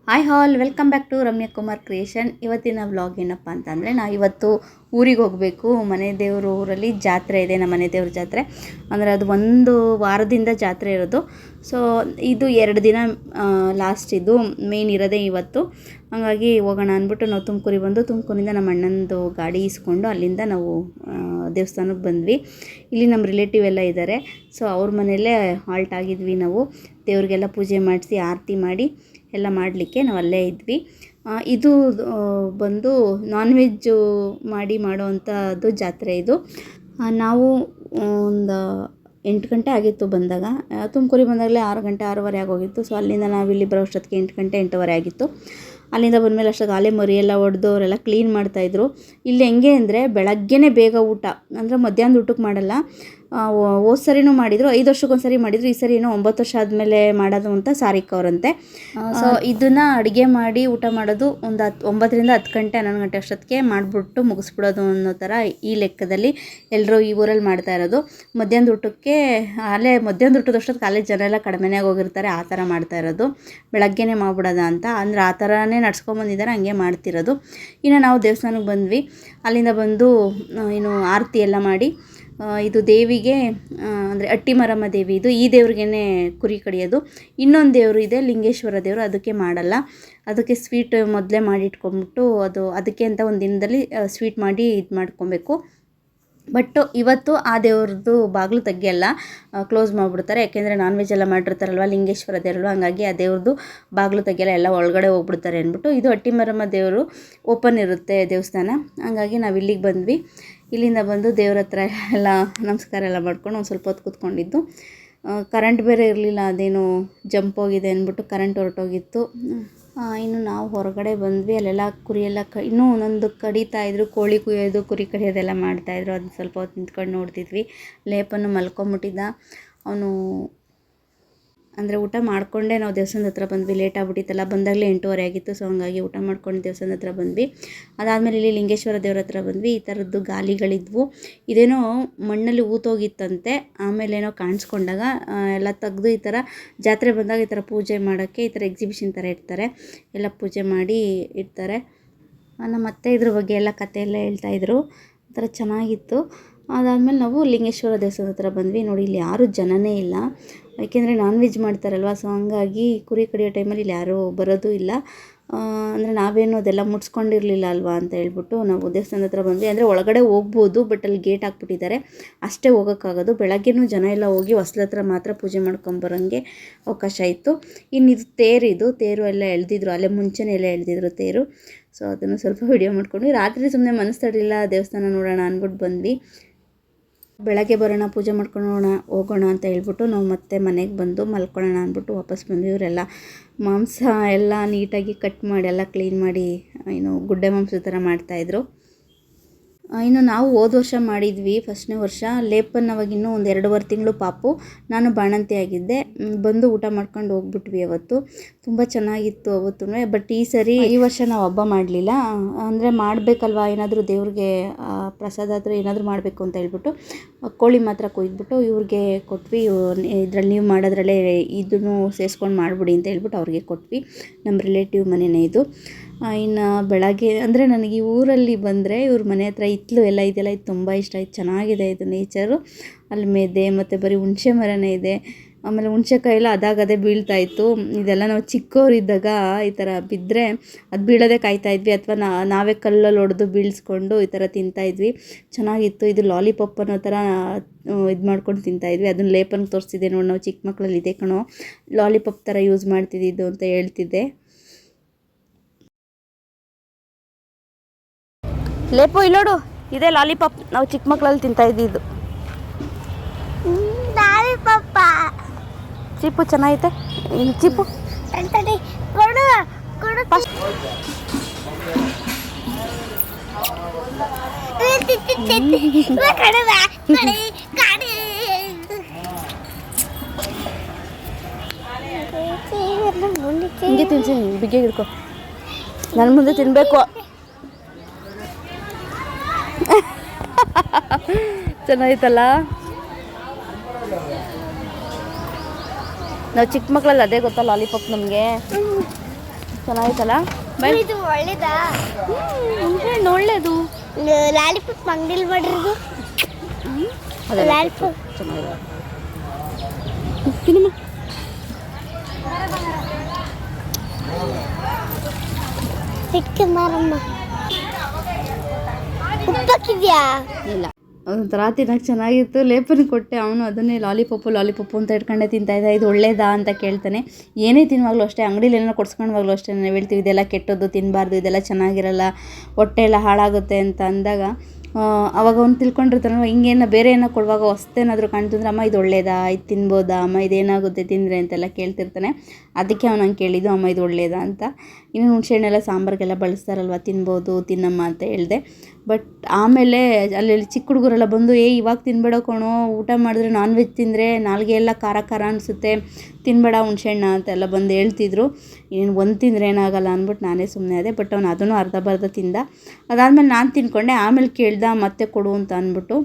Hi all welcome back to Ramya Kumar creation. ಇವತ್ತಿನ vlog ಏನಪ್ಪ ಅಂತಂದರೆ, ನಾವು ಇವತ್ತು ಊರಿಗೆ ಹೋಗಬೇಕು. ಮನೆ ದೇವರು ಊರಲ್ಲಿ ಜಾತ್ರೆ ಇದೆ, ನಮ್ಮ ಮನೆ ದೇವ್ರ ಜಾತ್ರೆ. ಅಂದರೆ ಅದು ಒಂದು ವಾರದಿಂದ ಜಾತ್ರೆ ಇರೋದು. ಸೊ ಇದು 2 ದಿನ ಲಾಸ್ಟ್, ಇದು ಮೇನ್ ಇರೋದೇ ಇವತ್ತು. ಹಾಗಾಗಿ ಹೋಗೋಣ ಅಂದ್ಬಿಟ್ಟು ನಾವು ತುಮಕೂರಿಗೆ ಬಂದು, ತುಮಕೂರಿಂದ ನಮ್ಮ ಅಣ್ಣಂದು ಗಾಡಿ ಇಸ್ಕೊಂಡು ಅಲ್ಲಿಂದ ನಾವು ದೇವಸ್ಥಾನಕ್ಕೆ ಬಂದ್ವಿ. ಇಲ್ಲಿ ನಮ್ಮ ರಿಲೇಟಿವ್ ಎಲ್ಲ ಇದ್ದಾರೆ. ಸೊ ಅವ್ರ ಮನೆಯಲ್ಲೇ ಹಾಲ್ಟ್ ಆಗಿದ್ವಿ ನಾವು. ದೇವ್ರಿಗೆಲ್ಲ ಪೂಜೆ ಮಾಡಿಸಿ ಆರತಿ ಮಾಡಿ ಎಲ್ಲ ಮಾಡಲಿಕ್ಕೆ ನಾವು ಅಲ್ಲೇ ಇದ್ವಿ. ಇದು ಬಂದು ನಾನ್ ವೆಜ್ಜು ಮಾಡೋವಂಥದ್ದು ಜಾತ್ರೆ ಇದು. ನಾವು ಒಂದು 8 ಗಂಟೆ ಆಗಿತ್ತು ಬಂದಾಗ. ತುಮಕೂರಿಗೆ ಬಂದಾಗಲೇ 6 ಗಂಟೆ 6:15 ಆಗೋಗಿತ್ತು. ಸೊ ಅಲ್ಲಿಂದ ನಾವು ಇಲ್ಲಿ ಬರೋ ಅಷ್ಟೊತ್ತಿಗೆ 8 ಗಂಟೆ 8:15 ಆಗಿತ್ತು. ಅಲ್ಲಿಂದ ಬಂದಮೇಲೆ ಅಷ್ಟೊತ್ತಿಗೆ ಆಲೆ ಮರಿ ಎಲ್ಲ ಹೊಡೆದು ಅವರೆಲ್ಲ ಕ್ಲೀನ್ ಮಾಡ್ತಾಯಿದ್ರು. ಇಲ್ಲಿ ಹೆಂಗೆ ಅಂದರೆ ಬೆಳಗ್ಗೆನೇ ಬೇಗ ಊಟ, ಅಂದರೆ ಮಧ್ಯಾಹ್ನದ ಊಟಕ್ಕೆ ಮಾಡಲ್ಲ. ಹೋದ ಸರಿನೂ ಮಾಡಿದರು, 5 ವರ್ಷಕ್ಕೊಂದು ಸರಿ ಮಾಡಿದರು. ಈ ಸರಿ ಏನೋ 9 ವರ್ಷ ಆದಮೇಲೆ ಮಾಡೋದು ಅಂತ ಸಾರಿಕ್ ಅವರಂತೆ. ಸೊ ಇದನ್ನು ಅಡುಗೆ ಮಾಡಿ ಊಟ ಮಾಡೋದು ಒಂದು 9ರಿಂದ 10 ಗಂಟೆ 11 ಗಂಟೆ ಅಷ್ಟೊತ್ತಿಗೆ ಮಾಡಿಬಿಟ್ಟು ಮುಗಿಸ್ಬಿಡೋದು ಅನ್ನೋ ಥರ ಈ ಲೆಕ್ಕದಲ್ಲಿ ಎಲ್ಲರೂ ಈ ಊರಲ್ಲಿ ಮಾಡ್ತಾ ಇರೋದು. ಮಧ್ಯಾಹ್ನದ ಊಟಕ್ಕೆ ಮಧ್ಯಾಹ್ನದ ಊಟದ ಅಷ್ಟೊತ್ತಿಗೆ ಕಾಲೇಜ್ ಜನ ಎಲ್ಲ ಕಡಿಮೆನೇ ಹೋಗಿರ್ತಾರೆ, ಆ ಥರ ಮಾಡ್ತಾ ಇರೋದು. ಬೆಳಗ್ಗೆನೇ ಮಾಡ್ಬಿಡೋದ ಅಂತ, ಅಂದರೆ ಆ ಥರನೇ ನಡ್ಸ್ಕೊಂಬಂದಿದ್ದಾರೆ, ಹಂಗೆ ಮಾಡ್ತಿರೋದು. ಇನ್ನು ನಾವು ದೇವಸ್ಥಾನಕ್ಕೆ ಬಂದ್ವಿ. ಅಲ್ಲಿಂದ ಬಂದು ಇನ್ನು ಆರತಿ ಎಲ್ಲ ಮಾಡಿ, ಇದು ದೇವಿಗೆ ಅಂದರೆ ಅಟ್ಟಿಮರಮ್ಮ ದೇವಿ, ಇದು ಈ ದೇವ್ರಿಗೇ ಕುರಿ ಕಡಿಯೋದು. ಇನ್ನೊಂದು ದೇವರು ಇದೆ ಲಿಂಗೇಶ್ವರ ದೇವರು, ಅದಕ್ಕೆ ಮಾಡಲ್ಲ. ಅದಕ್ಕೆ ಸ್ವೀಟ್ ಮೊದಲೇ ಮಾಡಿಟ್ಕೊಂಬಿಟ್ಟು ಅದಕ್ಕೆ ಅಂತ ಒಂದು ದಿನದಲ್ಲಿ ಸ್ವೀಟ್ ಮಾಡಿ ಇದು ಮಾಡ್ಕೊಬೇಕು. ಬಟ್ ಇವತ್ತು ಆ ದೇವ್ರದ್ದು ಬಾಗಿಲು ತೆಗಿಯಲ್ಲ, ಕ್ಲೋಸ್ ಮಾಡಿಬಿಡ್ತಾರೆ. ಯಾಕೆಂದರೆ ನಾನ್ ವೆಜ್ ಎಲ್ಲ ಮಾಡಿರ್ತಾರಲ್ವ, ಲಿಂಗೇಶ್ವರ ದೇವರಲ್ವ, ಹಂಗಾಗಿ ಆ ದೇವ್ರದ್ದು ಬಾಗಿಲು ತೆಗಿಯಲ್ಲ, ಎಲ್ಲ ಒಳಗಡೆ ಹೋಗ್ಬಿಡ್ತಾರೆ ಅಂದ್ಬಿಟ್ಟು. ಇದು ಅಟ್ಟಿಮರಮ್ಮ ದೇವರು ಓಪನ್ ಇರುತ್ತೆ ದೇವಸ್ಥಾನ. ಹಂಗಾಗಿ ನಾವು ಇಲ್ಲಿಗೆ ಬಂದ್ವಿ. ಇಲ್ಲಿಂದ ಬಂದು ದೇವ್ರ ಹತ್ರ ಎಲ್ಲ ನಮಸ್ಕಾರ ಎಲ್ಲ ಮಾಡ್ಕೊಂಡು ಒಂದು ಸ್ವಲ್ಪ ಹೊತ್ತು ಕೂತ್ಕೊಂಡಿದ್ದು. ಕರೆಂಟ್ ಬೇರೆ ಇರಲಿಲ್ಲ, ಅದೇನು ಜಂಪ್ ಹೋಗಿದೆ ಅಂದ್ಬಿಟ್ಟು ಕರೆಂಟ್ ಹೊರಟೋಗಿತ್ತು. ಇನ್ನು ನಾವು ಹೊರಗಡೆ ಬಂದ್ವಿ. ಅಲ್ಲೆಲ್ಲ ಕುರಿ ಎಲ್ಲ ಇನ್ನೂ ಒಂದೊಂದು ಕಡಿತಾಯಿದ್ರು, ಕೋಳಿ ಕುಯ್ಯೋದು, ಕುರಿ ಕಡಿಯೋದೆಲ್ಲ ಮಾಡ್ತಾಯಿದ್ರು. ಅದನ್ನ ಸ್ವಲ್ಪ ಹೊತ್ತು ನಿಂತ್ಕೊಂಡು ನೋಡ್ತಿದ್ವಿ. ಲೇಪನ್ನು ಮಲ್ಕೊಂಬಿಟ್ಟಿದ್ದ ಅವನು. ಅಂದರೆ ಊಟ ಮಾಡಿಕೊಂಡೇ ನಾವು ದೇವಸ್ಥಾನದ ಹತ್ರ ಬಂದ್ವಿ. ಲೇಟ್ ಆಗಿಬಿಟ್ಟಿತ್ತಲ್ಲ, ಬಂದಾಗಲೇ 8:15 ಆಗಿತ್ತು. ಸೊ ಹಂಗಾಗಿ ಊಟ ಮಾಡ್ಕೊಂಡು ದೇವಸ್ಥಾನದ ಹತ್ರ ಬಂದ್ವಿ. ಅದಾದಮೇಲೆ ಇಲ್ಲಿ ಲಿಂಗೇಶ್ವರ ದೇವ್ರ ಹತ್ರ ಬಂದ್ವಿ. ಈ ಥರದ್ದು ಗಾಲಿಗಳಿದ್ವು. ಇದೇನೋ ಮಣ್ಣಲ್ಲಿ ಊತೋಗಿತ್ತಂತೆ, ಆಮೇಲೇನೋ ಕಾಣಿಸ್ಕೊಂಡಾಗ ಎಲ್ಲ ತೆಗೆದು ಈ ಥರ ಜಾತ್ರೆ ಬಂದಾಗ ಈ ಥರ ಪೂಜೆ ಮಾಡೋಕ್ಕೆ ಈ ಥರ ಎಕ್ಸಿಬಿಷನ್ ಥರ ಇರ್ತಾರೆ, ಎಲ್ಲ ಪೂಜೆ ಮಾಡಿ ಇರ್ತಾರೆ. ನಮ್ಮ ಅತ್ತೆ ಇದ್ರ ಬಗ್ಗೆ ಎಲ್ಲ ಕತೆ ಎಲ್ಲ ಹೇಳ್ತಾಯಿದ್ರು, ಒಂಥರ ಚೆನ್ನಾಗಿತ್ತು. ಅದಾದಮೇಲೆ ನಾವು ಲಿಂಗೇಶ್ವರ ದೇವಸ್ಥಾನದ ಹತ್ರ ಬಂದ್ವಿ. ನೋಡಿ, ಇಲ್ಲಿ ಯಾರೂ ಜನನೇ ಇಲ್ಲ, ಯಾಕೆಂದರೆ ನಾನ್ ವೆಜ್ ಮಾಡ್ತಾರಲ್ವ. ಸೊ ಹಂಗಾಗಿ ಕುರಿ ಕಡಿಯೋ ಟೈಮಲ್ಲಿ ಇಲ್ಲಿ ಯಾರೂ ಬರೋದು ಇಲ್ಲ. ಅಂದರೆ ನಾವೇನು ಅದೆಲ್ಲ ಮುಟ್ಸ್ಕೊಂಡಿರಲಿಲ್ಲ ಅಲ್ವಾ ಅಂತ ಹೇಳ್ಬಿಟ್ಟು ನಾವು ದೇವಸ್ಥಾನದ ಹತ್ರ ಬಂದ್ವಿ. ಅಂದರೆ ಒಳಗಡೆ ಹೋಗ್ಬೋದು, ಬಟ್ ಅಲ್ಲಿ ಗೇಟ್ ಹಾಕ್ಬಿಟ್ಟಿದ್ದಾರೆ, ಅಷ್ಟೇ ಹೋಗೋಕ್ಕಾಗೋದು. ಬೆಳಗ್ಗೆನೂ ಜನ ಎಲ್ಲ ಹೋಗಿ ಹೊಸ್ಲ ಹತ್ರ ಮಾತ್ರ ಪೂಜೆ ಮಾಡ್ಕೊಂಬರೋಂಗೆ ಅವಕಾಶ ಇತ್ತು. ಇನ್ನು ಇದು ತೇರು ಎಲ್ಲ ಎಳೆದಿದ್ರು, ಅಲ್ಲೇ ಮುಂಚೆನೇ ಎಲ್ಲ ಎಳೆದಿದ್ರು ತೇರು. ಸೊ ಅದನ್ನು ಸ್ವಲ್ಪ ವಿಡಿಯೋ ಮಾಡ್ಕೊಂಡು ರಾತ್ರಿ ಸುಮ್ಮನೆ ಮನಸ್ಸು ತಡಲಿಲ್ಲ, ದೇವಸ್ಥಾನ ನೋಡೋಣ ಅಂದ್ಬಿಟ್ಟು ಬಂದ್ವಿ. ಬೆಳಗ್ಗೆ ಬರೋಣ, ಪೂಜೆ ಮಾಡ್ಕೊಂಡು ಹೋಗೋಣ ಅಂತ ಹೇಳ್ಬಿಟ್ಟು ನಾವು ಮತ್ತೆ ಮನೆಗೆ ಬಂದು ಮಲ್ಕೊಳ್ಳೋಣ ಅಂದ್ಬಿಟ್ಟು ವಾಪಸ್ ಬಂದ್ವಿ. ಇವರೆಲ್ಲ ಮಾಂಸ ಎಲ್ಲ ನೀಟಾಗಿ ಕಟ್ ಮಾಡಿ ಎಲ್ಲ ಕ್ಲೀನ್ ಮಾಡಿ ಗುಡ್ಡೆ ಮಾಂಸದ ಥರ ಮಾಡ್ತಾಯಿದ್ರು. ಇನ್ನು ನಾವು ಹೋದ ವರ್ಷ ಮಾಡಿದ್ವಿ, ಫಸ್ಟ್ನೇ ವರ್ಷ. ಲೇಪನ್ ಅವಾಗ ಇನ್ನೂ ಒಂದು 2.5 ತಿಂಗಳು ಪಾಪು, ನಾನು ಬಾಣಂತಿ ಆಗಿದ್ದೆ. ಬಂದು ಊಟ ಮಾಡ್ಕೊಂಡು ಹೋಗ್ಬಿಟ್ವಿ ಅವತ್ತು. ತುಂಬ ಚೆನ್ನಾಗಿತ್ತು ಅವತ್ತು. ಬಟ್ ಈ ವರ್ಷ ನಾವು ಹಬ್ಬ ಮಾಡಲಿಲ್ಲ. ಅಂದರೆ ಮಾಡಬೇಕಲ್ವ, ಏನಾದರೂ ದೇವ್ರಿಗೆ ಪ್ರಸಾದ ಆದರೂ ಏನಾದರೂ ಮಾಡಬೇಕು ಅಂತ ಹೇಳ್ಬಿಟ್ಟು ಕೋಳಿ ಮಾತ್ರ ಕೊಯ್ದುಬಿಟ್ಟು ಇವ್ರಿಗೆ ಕೊಟ್ವಿ. ಇದರಲ್ಲಿ ನೀವು ಮಾಡೋದ್ರಲ್ಲೇ ಇದನ್ನು ಸೇರಿಸ್ಕೊಂಡು ಮಾಡಿಬಿಡಿ ಅಂತ ಹೇಳ್ಬಿಟ್ಟು ಅವ್ರಿಗೆ ಕೊಟ್ವಿ. ನಮ್ಮ ರಿಲೇಟಿವ್ ಮನೆಯೇ ಇದು. ಇನ್ನು ಬೆಳಗ್ಗೆ ಅಂದರೆ ನನಗೆ ಈ ಊರಲ್ಲಿ ಬಂದರೆ ಇವ್ರ ಮನೆ ಹತ್ರ ಹಿತ್ತಲು ಎಲ್ಲ ಇದೆಯಲ್ಲ, ಇದು ತುಂಬ ಇಷ್ಟ ಆಯ್ತು. ಚೆನ್ನಾಗಿದೆ ಇದು ನೇಚರು. ಅಲ್ಲಿ ಮೆದೆ ಮತ್ತು ಬರೀ ಹುಣಸೆ ಮರನೇ ಇದೆ. ಆಮೇಲೆ ಹುಣಸೆಕಾಯಿ ಎಲ್ಲ ಅದಾಗದೇ ಬೀಳ್ತಾಯಿತ್ತು. ಇದೆಲ್ಲ ನಾವು ಚಿಕ್ಕವರಿದ್ದಾಗ ಈ ಥರ ಬಿದ್ದರೆ ಅದು ಬೀಳೋದೇ ಕಾಯ್ತಾಯಿದ್ವಿ, ಅಥವಾ ನಾವೇ ಕಲ್ಲಲ್ಲಿ ಹೊಡೆದು ಬೀಳಿಸ್ಕೊಂಡು ಈ ಥರ ತಿಂತಾಯಿದ್ವಿ. ಚೆನ್ನಾಗಿತ್ತು. ಇದು ಲಾಲಿಪಾಪ್ ಅನ್ನೋ ಥರ ಇದು ಮಾಡ್ಕೊಂಡು ತಿಂತಾಯಿದ್ವಿ. ಅದನ್ನು ಲೇಪನ್ ತೋರಿಸ್ತಿದ್ದೆ ನೋಡಿ, ನಾವು ಚಿಕ್ಕ ಮಕ್ಕಳಲ್ಲಿ ಇದೆ ಕಣೋ ಲಾಲಿಪಾಪ್ ಥರ ಯೂಸ್ ಮಾಡ್ತಿದ್ದಿದ್ದು ಅಂತ ಹೇಳ್ತಿದ್ದೆ. ಲೇಪು ಇಲ್ಲೋಡು, ಇದೇ ಲಾಲಿಪಾಪ್, ನಾವು ಚಿಕ್ಕ ಮಕ್ಕಳಲ್ಲಿ ತಿಂತಾ ಇದ್ದಿದ್ದು ಚಿಪ್ಪು. ಚೆನ್ನಾಗೈತೆ ಚಿಪ್ಪು. ಹಿಂಗೆ ತಿನ್ಸಿ, ಬಿಗ್ಗೆ ಹಿಡ್ಕೊ, ನನ್ನ ಮುಂದೆ ತಿನ್ನಬೇಕು. ಚೆನ್ನಾಗಿತ್ತಲ್ಲ. ನಾವು ಚಿಕ್ಕ ಮಕ್ಕಳಲ್ಲಿ ಅದೇ ಗೊತ್ತಾ ಲಾಲಿಪಾಪ್ ನಮಗೆ. ಚೆನ್ನಾಗಿತ್ತಲ್ಲ ಬೈ ಇದು ಒಳ್ಳೇದಾ ಹುಣಸೆಹಣ್ಣು ಒಳ್ಳೇದು ಲಾಲಿಪಾಪ್ ಅಂಗಡಿಲಿ ಮಾಡಿರೋದು ಲಾಲಿಪಾಪ್ ಚೆನ್ನಾಗಿದೆ ತಿನ್ನಮ್ಮ ಸಿಕ್ಕ ಮಾರಮ್ಮ ಉಪ್ಪಾಕಿದ್ಯಾ ಇಲ್ಲ ಒಂಥರ ತಿನ್ನೋಕೆ ಚೆನ್ನಾಗಿತ್ತು ಲೇಪನ್ ಕೊಟ್ಟೆ ಅವನು ಅದನ್ನೇ ಲಾಲಿಪಾಪು ಅಂತ ಇಟ್ಕೊಂಡೆ ತಿಂತಾಯಿದ್ದ ಇದು ಒಳ್ಳೇದಾ ಅಂತ ಕೇಳ್ತಾನೆ ಏನೇ ತಿನ್ನುವಾಗಲೂ ಅಷ್ಟೇ ಅಂಗಡಿಲಿ ಏನೋ ಕೊಡ್ಸ್ಕೊಂಡವಾಗಲೂ ಅಷ್ಟೇ ನಾವು ಹೇಳ್ತೀವಿ ಇದೆಲ್ಲ ಕೆಟ್ಟದ್ದು ತಿನ್ನಬಾರ್ದು ಇದೆಲ್ಲ ಚೆನ್ನಾಗಿರಲ್ಲ ಹೊಟ್ಟೆ ಎಲ್ಲ ಹಾಳಾಗುತ್ತೆ ಅಂತ ಅಂದಾಗ ಅವಾಗ ಅವ್ನು ತಿಳ್ಕೊಂಡಿರ್ತಾನೋ ಹಿಂಗೇನೋ ಬೇರೆ ಏನೋ ಕೊಡುವಾಗ ಹೊಸ್ತೇನಾದರೂ ಕಾಣ್ತಂದ್ರೆ ಅಮ್ಮ ಇದು ಒಳ್ಳೇದಾ ಇದು ತಿನ್ಬೋದಾ ಅಮ್ಮ ಇದೇನಾಗುತ್ತೆ ತಿಂದರೆ ಅಂತೆಲ್ಲ ಕೇಳ್ತಿರ್ತಾನೆ ಅದಕ್ಕೆ ಅವ್ನು ಹಂಗೆ ಕೇಳಿದ್ದು ಅಮ್ಮ ಇದು ಒಳ್ಳೇದಾ ಅಂತ ಇನ್ನು ಹುಣಸೆಹಣ್ಣೆಲ್ಲ ಸಾಂಬಾರಿಗೆಲ್ಲ ಬಳಸ್ತಾರಲ್ವ ತಿನ್ಬೋದು ತಿನ್ನಮ್ಮ ಅಂತ ಹೇಳಿದೆ ಬಟ್ ಆಮೇಲೆ ಅಲ್ಲಿ ಚಿಕ್ಕ ಹುಡುಗರೆಲ್ಲ ಬಂದು ಇವಾಗ ತಿನ್ಬೇಡ ಕಣೋ ಊಟ ಮಾಡಿದ್ರೆ ನಾನ್ ವೆಜ್ ತಿಂದರೆ ನಾಲ್ಗೆ ಎಲ್ಲ ಖಾರ ಖಾರ ಅನಿಸುತ್ತೆ ತಿನ್ಬೇಡ ಹುಣಸೆಹಣ್ಣ ಅಂತೆಲ್ಲ ಬಂದು ಹೇಳ್ತಿದ್ರು ಏನು ಒಂದು ತಿಂದರೆ ಏನಾಗಲ್ಲ ಅಂದ್ಬಿಟ್ಟು ನಾನೇ ಸುಮ್ಮನೆ ಅದೇ ಬಟ್ ಅವ್ನು ಅದನ್ನು ಅರ್ಧ ತಿಂದ ಅದಾದಮೇಲೆ ನಾನು ತಿನ್ಕೊಂಡೆ ಆಮೇಲೆ ಕೇಳ್ದ ಮತ್ತೆ ಕೊಡು ಅಂತ ಅಂದ್ಬಿಟ್ಟು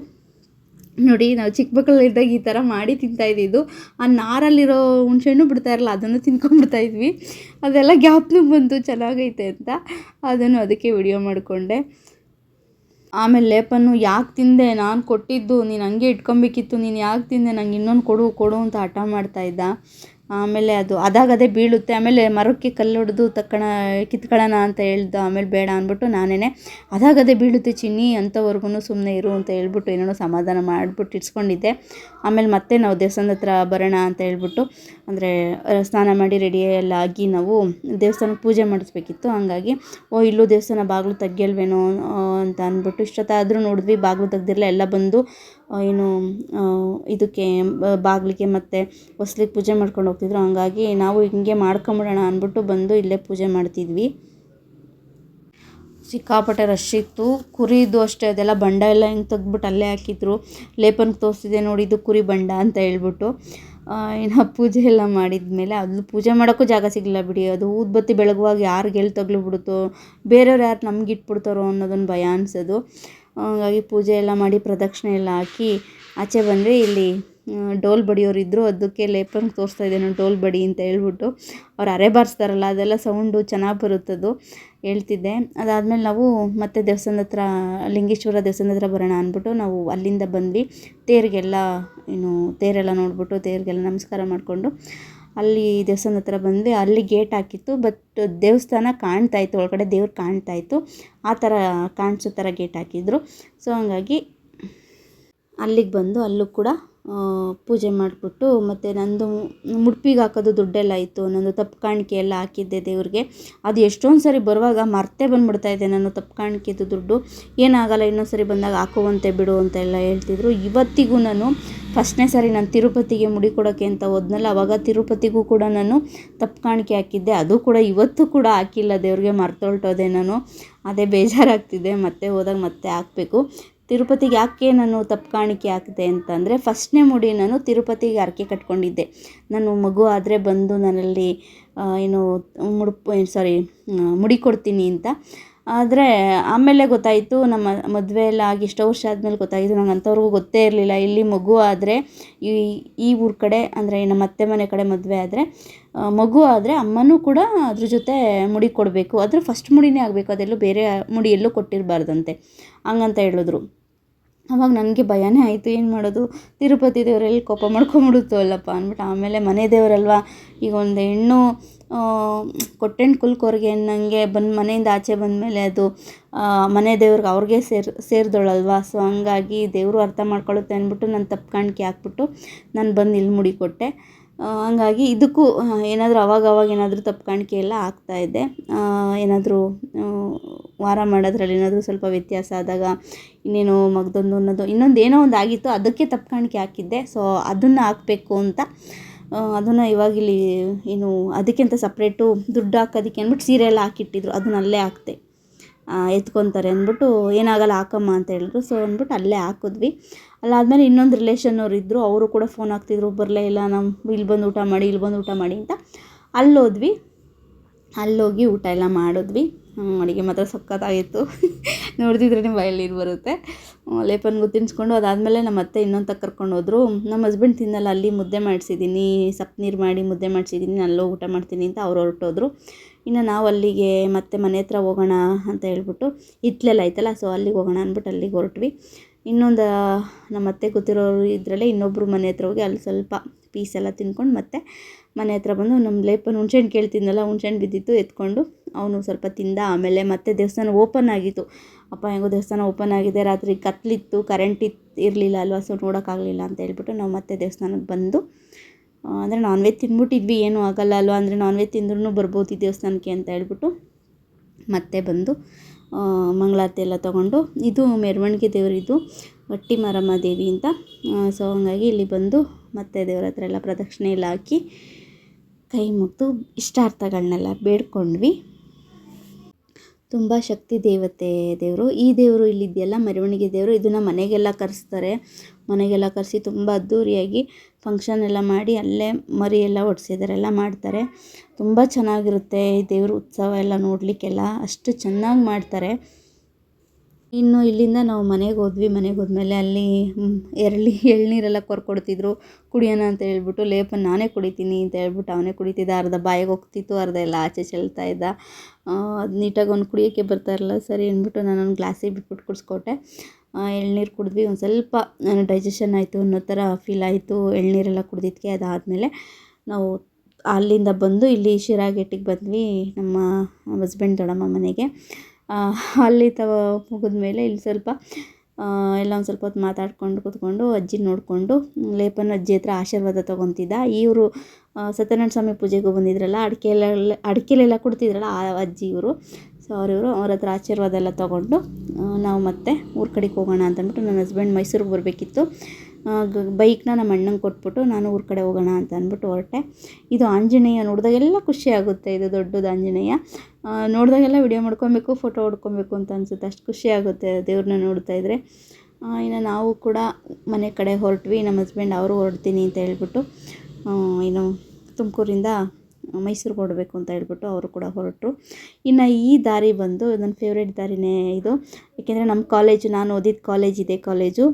ನೋಡಿ ನಾವು ಚಿಕ್ಕ ಮಕ್ಕಳಿದ್ದಾಗ ಈ ಥರ ಮಾಡಿ ತಿಂತಾಯಿದ್ದು ಆ ನಾರಲ್ಲಿರೋ ಹುಣಸೆಹಣ್ಣು ಬಿಡ್ತಾ ಇರಲ್ಲ ಅದನ್ನು ತಿನ್ಕೊಂಡ್ಬಿಡ್ತಾಯಿದ್ವಿ ಅದೆಲ್ಲ ಜ್ಞಾಪನಕ್ಕೆ ಬಂತು ಚೆನ್ನಾಗೈತೆ ಅಂತ ಅದನ್ನು ಅದಕ್ಕೆ ವಿಡಿಯೋ ಮಾಡಿಕೊಂಡೆ ಆಮೇಲೆ ಲೇಪನ್ನು ಯಾಕೆ ತಿಂದೆ ನಾನು ಕೊಟ್ಟಿದ್ದು ನೀನು ಹಂಗೆ ಇಟ್ಕೊಬೇಕಿತ್ತು ನೀನು ಯಾಕೆ ತಿಂದೆ ನಂಗೆ ಇನ್ನೊಂದು ಕೊಡು ಅಂತ ಹಠ ಮಾಡ್ತಾಯಿದ್ದ ಆಮೇಲೆ ಅದು ಅದಾಗದೇ ಬೀಳುತ್ತೆ ಆಮೇಲೆ ಮರಕ್ಕೆ ಕಲ್ಲು ಹೊಡೆದು ಕಿತ್ಕೊಳ್ಳೋಣ ಅಂತ ಹೇಳ್ದು ಆಮೇಲೆ ಬೇಡ ಅಂದ್ಬಿಟ್ಟು ನಾನೇ ಅದಾಗದೇ ಬೀಳುತ್ತೆ ಚಿನ್ನಿ ಅಂಥವರೆಗೂ ಸುಮ್ಮನೆ ಇರು ಅಂತ ಹೇಳ್ಬಿಟ್ಟು ಏನೋ ಸಮಾಧಾನ ಮಾಡಿಬಿಟ್ಟು ಇಟ್ಸ್ಕೊಂಡಿದ್ದೆ ಆಮೇಲೆ ಮತ್ತೆ ನಾವು ದೇವಸ್ಥಾನದ ಹತ್ರ ಬರೋಣ ಅಂತ ಹೇಳ್ಬಿಟ್ಟು ಅಂದರೆ ಸ್ನಾನ ಮಾಡಿ ರೆಡಿ ಎಲ್ಲ ಆಗಿ ನಾವು ದೇವಸ್ಥಾನಕ್ಕೆ ಪೂಜೆ ಮಾಡಿಸ್ಬೇಕಿತ್ತು ಹಂಗಾಗಿ ಇಲ್ಲೂ ದೇವಸ್ಥಾನ ಬಾಗಿಲು ತೆಗಿಯಲ್ವೇನೋ ಅಂತ ಅಂದ್ಬಿಟ್ಟು ಇಷ್ಟೊತ್ತಾದರೂ ನೋಡಿದ್ವಿ ಬಾಗಿಲು ತೆಗ್ದಿರಲ್ಲ ಎಲ್ಲ ಬಂದು ಏನು ಇದಕ್ಕೆ ಬಾಗಿಲಿಗೆ ಮತ್ತು ಹೊಸ್ಲಿಗೆ ಪೂಜೆ ಮಾಡ್ಕೊಂಡು ಹೋಗ್ತಿದ್ರು ಹಂಗಾಗಿ ನಾವು ಹಿಂಗೆ ಮಾಡ್ಕೊಂಬಿಡೋಣ ಅಂದ್ಬಿಟ್ಟು ಬಂದು ಇಲ್ಲೇ ಪೂಜೆ ಮಾಡ್ತಿದ್ವಿ ಸಿಕ್ಕಾಪಟ್ಟೆ ರಶ್ ಇತ್ತು ಕುರಿದು ಅಷ್ಟೇ ಅದೆಲ್ಲ ಬಂಡ ಎಲ್ಲ ಹಿಂಗೆ ತೆಗ್ದ್ಬಿಟ್ಟು ಅಲ್ಲೇ ಹಾಕಿದ್ರು ಲೇಪನ್ಗೆ ತೋರಿಸಿದೆ ನೋಡಿ ಇದು ಕುರಿ ಬಂಡ ಅಂತ ಹೇಳ್ಬಿಟ್ಟು ಇನ್ನು ಪೂಜೆ ಎಲ್ಲ ಮಾಡಿದ್ಮೇಲೆ ಅದು ಪೂಜೆ ಮಾಡೋಕ್ಕೂ ಜಾಗ ಸಿಗಲಿಲ್ಲ ಬಿಡಿ ಅದು ಊದ್ಬತ್ತಿ ಬೆಳಗುವಾಗ ಯಾರಿಗೆ ಎಲ್ಲಿ ತಗ್ಲು ಬಿಡುತ್ತೋ ಬೇರೆಯವ್ರು ಯಾರು ನಮ್ಗೆ ಇಟ್ಬಿಡ್ತಾರೋ ಅನ್ನೋದೊಂದು ಭಯ ಅನಿಸೋದು ಹಾಗಾಗಿ ಪೂಜೆ ಎಲ್ಲ ಮಾಡಿ ಪ್ರದಕ್ಷಿಣೆ ಎಲ್ಲ ಹಾಕಿ ಆಚೆ ಬಂದರೆ ಇಲ್ಲಿ ಡೋಲ್ ಬಡಿಯೋರಿದ್ದರು ಅದಕ್ಕೆ ಲೇಪನ್ಗೆ ತೋರಿಸ್ತಾ ಇದ್ದೇನೆ ಡೋಲ್ ಬಡಿ ಅಂತ ಹೇಳ್ಬಿಟ್ಟು ಅವ್ರು ಅರೆ ಬಾರಿಸ್ತಾರಲ್ಲ ಅದೆಲ್ಲ ಸೌಂಡು ಚೆನ್ನಾಗಿ ಬರುತ್ತದು ಹೇಳ್ತಿದ್ದೆ ಅದಾದಮೇಲೆ ನಾವು ಮತ್ತೆ ದೇವಸ್ಥಾನದ ಹತ್ರ ಲಿಂಗೇಶ್ವರ ದೇವಸ್ಥಾನದ ಹತ್ರ ಬರೋಣ ಅಂದ್ಬಿಟ್ಟು ನಾವು ಅಲ್ಲಿಂದ ಬಂದ್ವಿ ತೇರಿಗೆಲ್ಲ ತೇರೆಲ್ಲ ನೋಡಿಬಿಟ್ಟು ತೇರಿಗೆಲ್ಲ ನಮಸ್ಕಾರ ಮಾಡಿಕೊಂಡು ಅಲ್ಲಿ ದೇವಸ್ಥಾನದ ಹತ್ರ ಬಂದ್ವಿ ಅಲ್ಲಿ ಗೇಟ್ ಹಾಕಿತ್ತು ಬಟ್ ದೇವಸ್ಥಾನ ಕಾಣ್ತಾಯಿತ್ತು ಒಳಗಡೆ ದೇವ್ರು ಕಾಣ್ತಾಯಿತ್ತು ಆ ಥರ ಕಾಣಿಸೋ ಥರ ಗೇಟ್ ಹಾಕಿದ್ರು ಸೊ ಹಂಗಾಗಿ ಅಲ್ಲಿಗೆ ಬಂದು ಅಲ್ಲೂ ಕೂಡ ಪೂಜೆ ಮಾಡಿಬಿಟ್ಟು ಮತ್ತು ನಂದು ಮುಡ್ಪಿಗೆ ಹಾಕೋದು ದುಡ್ಡೆಲ್ಲ ಇತ್ತು ನಂದು ತಪ್ಪು ಕಾಣಿಕೆ ಎಲ್ಲ ಹಾಕಿದ್ದೆ ದೇವ್ರಿಗೆ ಅದು ಎಷ್ಟೊಂದು ಸರಿ ಬರುವಾಗ ಮರ್ತೇ ಬಂದುಬಿಡ್ತಾಯಿದ್ದೆ ನಾನು ತಪ್ಪು ಕಾಣಿಕೆದು ದುಡ್ಡು ಏನಾಗಲ್ಲ ಇನ್ನೊಂದು ಸರಿ ಬಂದಾಗ ಹಾಕುವಂತೆ ಬಿಡು ಅಂತೆಲ್ಲ ಹೇಳ್ತಿದ್ರು ಇವತ್ತಿಗೂ ನಾನು ಫಸ್ಟ್ನೇ ಸಾರಿ ನಾನು ತಿರುಪತಿಗೆ ಮುಡಿ ಕೊಡೋಕ್ಕೆ ಅಂತ ಹೋದ್ನಲ್ಲ ಆವಾಗ ತಿರುಪತಿಗೂ ಕೂಡ ನಾನು ತಪ್ಪು ಕಾಣಿಕೆ ಹಾಕಿದ್ದೆ ಅದು ಕೂಡ ಇವತ್ತು ಕೂಡ ಹಾಕಿಲ್ಲ ದೇವ್ರಿಗೆ ಮರ್ತೊಳ್ಟೋದೆ ನಾನು ಅದೇ ಬೇಜಾರಾಗ್ತಿದೆ ಮತ್ತೆ ಹೋದಾಗ ಮತ್ತೆ ಹಾಕಬೇಕು ತಿರುಪತಿಗೆ ಯಾಕೆ ನಾನು ತಪ್ಪು ಕಾಣಿಕೆ ಹಾಕಿದೆ ಅಂತಂದರೆ ಫಸ್ಟ್ನೇ ಮುಡಿ ನಾನು ತಿರುಪತಿಗೆ ಹರಕೆ ಕಟ್ಕೊಂಡಿದ್ದೆ ನಾನು ಮಗು ಆದರೆ ಬಂದು ನನ್ನಲ್ಲಿ ಮುಡಿ ಕೊಡ್ತೀನಿ ಅಂತ ಆದರೆ ಆಮೇಲೆ ಗೊತ್ತಾಯಿತು ನಮ್ಮ ಮದುವೆ ಎಲ್ಲ ಆಗಿ ಇಷ್ಟು ವರ್ಷ ಆದಮೇಲೆ ಗೊತ್ತಾಯಿತು ನಂಗೆ ಅಂಥವ್ರಿಗೂ ಗೊತ್ತೇ ಇರಲಿಲ್ಲ ಇಲ್ಲಿ ಮಗು ಆದರೆ ಈ ಊರ ಕಡೆ ಅಂದರೆ ನಮ್ಮ ಅತ್ತೆ ಮನೆ ಕಡೆ ಮದುವೆ ಆದರೆ ಮಗು ಆದರೆ ಅಮ್ಮನೂ ಕೂಡ ಅದ್ರ ಜೊತೆ ಮುಡಿ ಕೊಡಬೇಕು ಅದ್ರ ಫಸ್ಟ್ ಮುಡಿನೇ ಆಗಬೇಕು ಅದೆಲ್ಲೂ ಬೇರೆ ಮುಡಿ ಎಲ್ಲೂ ಕೊಟ್ಟಿರಬಾರ್ದಂತೆ ಹಂಗಂತ ಹೇಳಿದ್ರು ಆವಾಗ ನನಗೆ ಭಯನೇ ಆಯಿತು ಏನು ಮಾಡೋದು ತಿರುಪತಿ ದೇವರೆಲ್ಲಿ ಕೋಪ ಮಾಡ್ಕೊಂಬಿಡುತ್ತೋ ಅಲ್ಲಪ್ಪ ಅಂದ್ಬಿಟ್ಟು ಆಮೇಲೆ ಮನೆ ದೇವರಲ್ವ ಈಗ ಒಂದು ಹೆಣ್ಣು ಕೊಟ್ಟೆಣ್ಣು ಕುಲ್ಕೋರ್ಗೆ ನನಗೆ ಮನೆಯಿಂದ ಆಚೆ ಬಂದಮೇಲೆ ಅದು ಮನೆ ದೇವ್ರಿಗೆ ಅವ್ರಿಗೆ ಸೇರಿದೋಳಲ್ವ ಸೊ ಹಂಗಾಗಿ ದೇವರು ಅರ್ಥ ಮಾಡ್ಕೊಳ್ಳುತ್ತೆ ಅಂದ್ಬಿಟ್ಟು ನಾನು ತಪ್ಪು ಕಾಣಿಕೆ ಹಾಕ್ಬಿಟ್ಟು ನಾನು ಬಂದು ಇಲ್ಲಿ ಮುಡಿ ಕೊಟ್ಟೆ ಹಂಗಾಗಿ ಇದಕ್ಕೂ ಏನಾದರೂ ಅವಾಗ ಏನಾದರೂ ತಪ್ಪು ಕಾಣಿಕೆ ಎಲ್ಲ ಆಗ್ತಾಯಿದ್ದೆ ಏನಾದರೂ ವಾರ ಮಾಡೋದ್ರಲ್ಲಿ ಏನಾದರೂ ಸ್ವಲ್ಪ ವ್ಯತ್ಯಾಸ ಆದಾಗ ಇನ್ನೇನೋ ಮಗದೊಂದು ಅನ್ನೋದು ಇನ್ನೊಂದು ಒಂದು ಆಗಿತ್ತು ಅದಕ್ಕೆ ತಪ್ಪು ಕಾಣಿಕೆ ಹಾಕಿದ್ದೆ ಸೊ ಅದನ್ನು ಹಾಕಬೇಕು ಅಂತ ಅದನ್ನು ಇವಾಗಿಲ್ಲಿ ಅದಕ್ಕಿಂತ ಸಪ್ರೇಟು ದುಡ್ಡು ಹಾಕೋದಕ್ಕೆ ಅಂದ್ಬಿಟ್ಟು ಸೀರೆ ಎಲ್ಲ ಹಾಕಿಟ್ಟಿದ್ರು ಅದನ್ನ ಅಲ್ಲೇ ಹಾಕ್ತೆ ಎತ್ಕೊತಾರೆ ಅಂದ್ಬಿಟ್ಟು ಏನಾಗಲ್ಲ ಹಾಕಮ್ಮ ಅಂತ ಹೇಳಿದ್ರು ಸೊ ಅಂದ್ಬಿಟ್ಟು ಅಲ್ಲೇ ಹಾಕಿದ್ವಿ ಅಲ್ಲಾದಮೇಲೆ ಇನ್ನೊಂದು ರಿಲೇಷನ್ನವ್ರು ಇದ್ದರು ಅವರು ಕೂಡ ಫೋನ್ ಹಾಕ್ತಿದ್ರು ಬರಲೇ ಇಲ್ಲ ನಮ್ಮ ಇಲ್ಲಿ ಬಂದು ಊಟ ಮಾಡಿ ಅಂತ ಅಲ್ಲೋದ್ವಿ ಅಲ್ಲೋಗಿ ಊಟ ಎಲ್ಲ ಮಾಡಿದ್ವಿ ಅಡುಗೆ ಮಾತ್ರ ಸಖತ್ತಾಗಿತ್ತು ನೋಡ್ತಿದ್ರೇ ಬಾಯಲ್ಲಿ ನೀರು ಬರುತ್ತೆ ಲೇಪನ್ಗೂ ತಿನ್ನಿಸ್ಕೊಂಡು ಅದಾದಮೇಲೆ ನಮ್ಮ ಅತ್ತೆ ಇನ್ನೊಂದು ಕರ್ಕೊಂಡು ಹೋದ್ರು ನಮ್ಮ ಹಸ್ಬೆಂಡ್ ತಿನ್ನಲ್ಲ ಅಲ್ಲಿ ಮುದ್ದೆ ಮಾಡಿಸಿದ್ದೀನಿ ಸಪ್ಪೆ ನೀರು ಮಾಡಿ ಮುದ್ದೆ ಮಾಡಿಸಿದ್ದೀನಿ ಅಲ್ಲೋ ಊಟ ಮಾಡ್ತೀನಿ ಅಂತ ಅವ್ರು ಹೊರಟೋದ್ರು ಇನ್ನು ನಾವು ಅಲ್ಲಿಗೆ ಮತ್ತೆ ಮನೆ ಹತ್ರ ಹೋಗೋಣ ಅಂತ ಹೇಳ್ಬಿಟ್ಟು ಹಿತ್ಲೆಲ್ಲ ಐತಲ್ಲ, ಸೊ ಅಲ್ಲಿಗೆ ಹೋಗೋಣ ಅಂದ್ಬಿಟ್ಟು ಅಲ್ಲಿಗೆ ಹೊರಟ್ವಿ. ಇನ್ನೊಂದು ನಮ್ಮ ಅತ್ತೆ ಗೊತ್ತಿರೋರು ಇದರಲ್ಲೇ ಇನ್ನೊಬ್ಬರು ಮನೆ ಹತ್ರ ಹೋಗಿ ಅಲ್ಲಿ ಸ್ವಲ್ಪ ಪೀಸ್ ಎಲ್ಲ ತಿನ್ಕೊಂಡು ಮತ್ತೆ ಮನೆ ಹತ್ರ ಬಂದು ನಮ್ಮ ಲೇಪನ್ ಹುಣ್ಸೆಹಣ್ಣು ಕೇಳ್ತಿದ್ನಲ್ಲ, ಹುಣ್ಸೆಹಣ್ಣು ಬಿದ್ದಿತ್ತು ಎತ್ಕೊಂಡು ಅವನು ಸ್ವಲ್ಪ ತಿಂದ. ಆಮೇಲೆ ಮತ್ತೆ ದೇವಸ್ಥಾನ ಓಪನ್ ಆಗಿತ್ತು. ಅಪ್ಪ ಹೆಂಗೋ ದೇವಸ್ಥಾನ ಓಪನ್ ಆಗಿದೆ, ರಾತ್ರಿ ಕತ್ಲಿತ್ತು, ಕರೆಂಟ್ ಇರಲಿಲ್ಲ ಅಲ್ವಾ, ಸೊ ನೋಡೋಕ್ಕಾಗಲಿಲ್ಲ ಅಂತ ಹೇಳ್ಬಿಟ್ಟು ನಾವು ಮತ್ತೆ ದೇವಸ್ಥಾನಕ್ಕೆ ಬಂದು, ಅಂದರೆ ನಾನ್ ವೆಜ್ ತಿಂದ್ಬಿಟ್ಟಿದ್ವಿ, ಏನೂ ಆಗೋಲ್ಲ ಅಲ್ವಾ, ಅಂದರೆ ನಾನ್ ವೆಜ್ ತಿಂದ್ರೂ ಬರ್ಬೋದು ಈ ದೇವಸ್ಥಾನಕ್ಕೆ ಅಂತ ಹೇಳ್ಬಿಟ್ಟು ಮತ್ತೆ ಬಂದು ಮಂಗಳಾರತಿ ಎಲ್ಲ ತೊಗೊಂಡು, ಇದು ಮೆರವಣಿಗೆ ದೇವರಿದು ಗಟ್ಟಿ ಮಾರಮ್ಮ ದೇವಿ ಅಂತ. ಸೊ ಹಂಗಾಗಿ ಇಲ್ಲಿ ಬಂದು ಮತ್ತೆ ದೇವ್ರ ಹತ್ರ ಎಲ್ಲ ಪ್ರದಕ್ಷಿಣೆ ಎಲ್ಲ ಹಾಕಿ ಕೈ ಮುಗಿದು ಇಷ್ಟಾರ್ಥಗಳನ್ನೆಲ್ಲ ಬೇಡ್ಕೊಂಡ್ವಿ. ತುಂಬ ಶಕ್ತಿ ದೇವತೆ ದೇವರು ಈ ದೇವರು. ಇಲ್ಲಿದೆಯಲ್ಲ ಮೆರವಣಿಗೆ ದೇವರು, ಇದನ್ನು ಮನೆಗೆಲ್ಲ ಕರೆಸ್ತಾರೆ. ಮನೆಗೆಲ್ಲ ಕರೆಸಿ ತುಂಬ ಅದ್ಧೂರಿಯಾಗಿ ಫಂಕ್ಷನ್ ಎಲ್ಲ ಮಾಡಿ ಅಲ್ಲೇ ಮರಿ ಎಲ್ಲ ಒಡಿಸಿದಾರೆ, ಎಲ್ಲ ಮಾಡ್ತಾರೆ. ತುಂಬ ಚೆನ್ನಾಗಿರುತ್ತೆ ಈ ದೇವ್ರ ಉತ್ಸವ ಎಲ್ಲ ನೋಡಲಿಕ್ಕೆಲ್ಲ, ಅಷ್ಟು ಚೆನ್ನಾಗಿ ಮಾಡ್ತಾರೆ. ಇನ್ನು ಇಲ್ಲಿಂದ ನಾವು ಮನೆಗೆ ಹೋದ್ವಿ. ಮನೆಗೆ ಹೋದ್ಮೇಲೆ ಅಲ್ಲಿ ಎಳ್ನೀರೆಲ್ಲ ಕೊಡ್ತಿದ್ರು ಕುಡಿಯೋಣ ಅಂತ ಹೇಳ್ಬಿಟ್ಟು. ಲೇಪನ್ ನಾನೇ ಕುಡಿತೀನಿ ಅಂತ ಹೇಳ್ಬಿಟ್ಟು ಅವನೇ ಕುಡಿತಿದ್ದ. ಅರ್ಧ ಬಾಯಿಗೆ ಹೋಗ್ತಿತ್ತು, ಅರ್ಧ ಎಲ್ಲ ಆಚೆ ಚೆಲ್ತಾ ಇದ್ದ. ಅದು ನೀಟಾಗಿ ಅವ್ನು ಕುಡಿಯೋಕ್ಕೆ ಬರ್ತಾ ಇರಲಿಲ್ಲ. ಸರಿ ಅಂದ್ಬಿಟ್ಟು ನಾನು ಒಂದು ಗ್ಲಾಸಿಗೆ ಬಿಟ್ಬಿಟ್ಟು ಕುಡಿಸ್ಕೊಟ್ಟೆ. ಎಳ್ನೀರು ಕುಡಿದ್ವಿ. ಒಂದು ಸ್ವಲ್ಪ ಡೈಜೆಷನ್ ಆಯಿತು ಅನ್ನೋ ಥರ ಫೀಲ್ ಆಯಿತು ಎಳ್ನೀರೆಲ್ಲ ಕುಡಿದಿದ್ದಕ್ಕೆ. ಅದಾದಮೇಲೆ ನಾವು ಅಲ್ಲಿಂದ ಬಂದು ಇಲ್ಲಿ ಶಿರಾಗೇಟಿಗೆ ಬಂದ್ವಿ, ನಮ್ಮ ಹಸ್ಬೆಂಡ್ ದೊಡ್ಡಮ್ಮ ಮನೆಗೆ. ಅಲ್ಲಿ ಮುಗಿದ್ಮೇಲೆ ಇಲ್ಲಿ ಸ್ವಲ್ಪ ಎಲ್ಲ ಒಂದು ಸ್ವಲ್ಪ ಹೊತ್ತು ಮಾತಾಡ್ಕೊಂಡು ಕೂತ್ಕೊಂಡು ಅಜ್ಜಿ ನೋಡಿಕೊಂಡು ಲೇಪನ್ ಅಜ್ಜಿ ಹತ್ರ ಆಶೀರ್ವಾದ ತೊಗೊತಿದ್ದ. ಇವರು ಸತ್ಯನಾರಾಯಣ ಸ್ವಾಮಿ ಪೂಜೆಗೂ ಬಂದಿದ್ರಲ್ಲ, ಅಡಿಕೆಲೆಲ್ಲ ಕೊಡ್ತಿದ್ರಲ್ಲ ಆ ಅಜ್ಜಿ ಇವರು. ಸೊ ಅವ್ರ ಹತ್ರ ಆಶೀರ್ವಾದ ಎಲ್ಲ ತೊಗೊಂಡು ನಾವು ಮತ್ತೆ ಊರ ಕಡೆಗೆ ಹೋಗೋಣ ಅಂತಂದ್ಬಿಟ್ಟು ನನ್ನ ಹಸ್ಬೆಂಡ್ ಮೈಸೂರಿಗೆ ಬರಬೇಕಿತ್ತು. ಬೈಕ್ನ ನಮ್ಮ ಅಣ್ಣಂಗೆ ಕೊಟ್ಬಿಟ್ಟು ನಾನು ಊರ ಕಡೆ ಹೋಗೋಣ ಅಂತ ಅಂದ್ಬಿಟ್ಟು ಹೊರಟೆ. ಇದು ಆಂಜನೇಯ ನೋಡಿದಾಗೆಲ್ಲ ಖುಷಿ ಆಗುತ್ತೆ. ಇದು ದೊಡ್ಡದು ಆಂಜನೇಯ ನೋಡಿದಾಗೆಲ್ಲ ವಿಡಿಯೋ ಮಾಡ್ಕೊಬೇಕು, ಫೋಟೋ ಹೊಡ್ಕೊಬೇಕು ಅಂತ ಅನಿಸುತ್ತೆ, ಅಷ್ಟು ಖುಷಿ ಆಗುತ್ತೆ ದೇವ್ರನ್ನ ನೋಡ್ತಾ ಇದ್ದರೆ. ಇನ್ನು ನಾವು ಕೂಡ ಮನೆ ಕಡೆ ಹೊರಟ್ವಿ. ನಮ್ಮ ಹಸ್ಬೆಂಡ್ ಅವರು ಹೊರಡ್ತೀನಿ ಅಂತ ಹೇಳ್ಬಿಟ್ಟು ಇನ್ನು ತುಮಕೂರಿಂದ ಮೈಸೂರಿಗೆ ಹೊರಡಬೇಕು ಅಂತ ಹೇಳ್ಬಿಟ್ಟು ಅವರು ಕೂಡ ಹೊರಟರು. ಇನ್ನು ಈ ದಾರಿ ಬಂದು ನನ್ನ ಫೇವ್ರೇಟ್ ದಾರಿನೇ ಇದು. ಏಕೆಂದರೆ ನಮ್ಮ ಕಾಲೇಜು, ನಾನು ಓದಿದ ಕಾಲೇಜ್ ಇದೇ ಕಾಲೇಜು.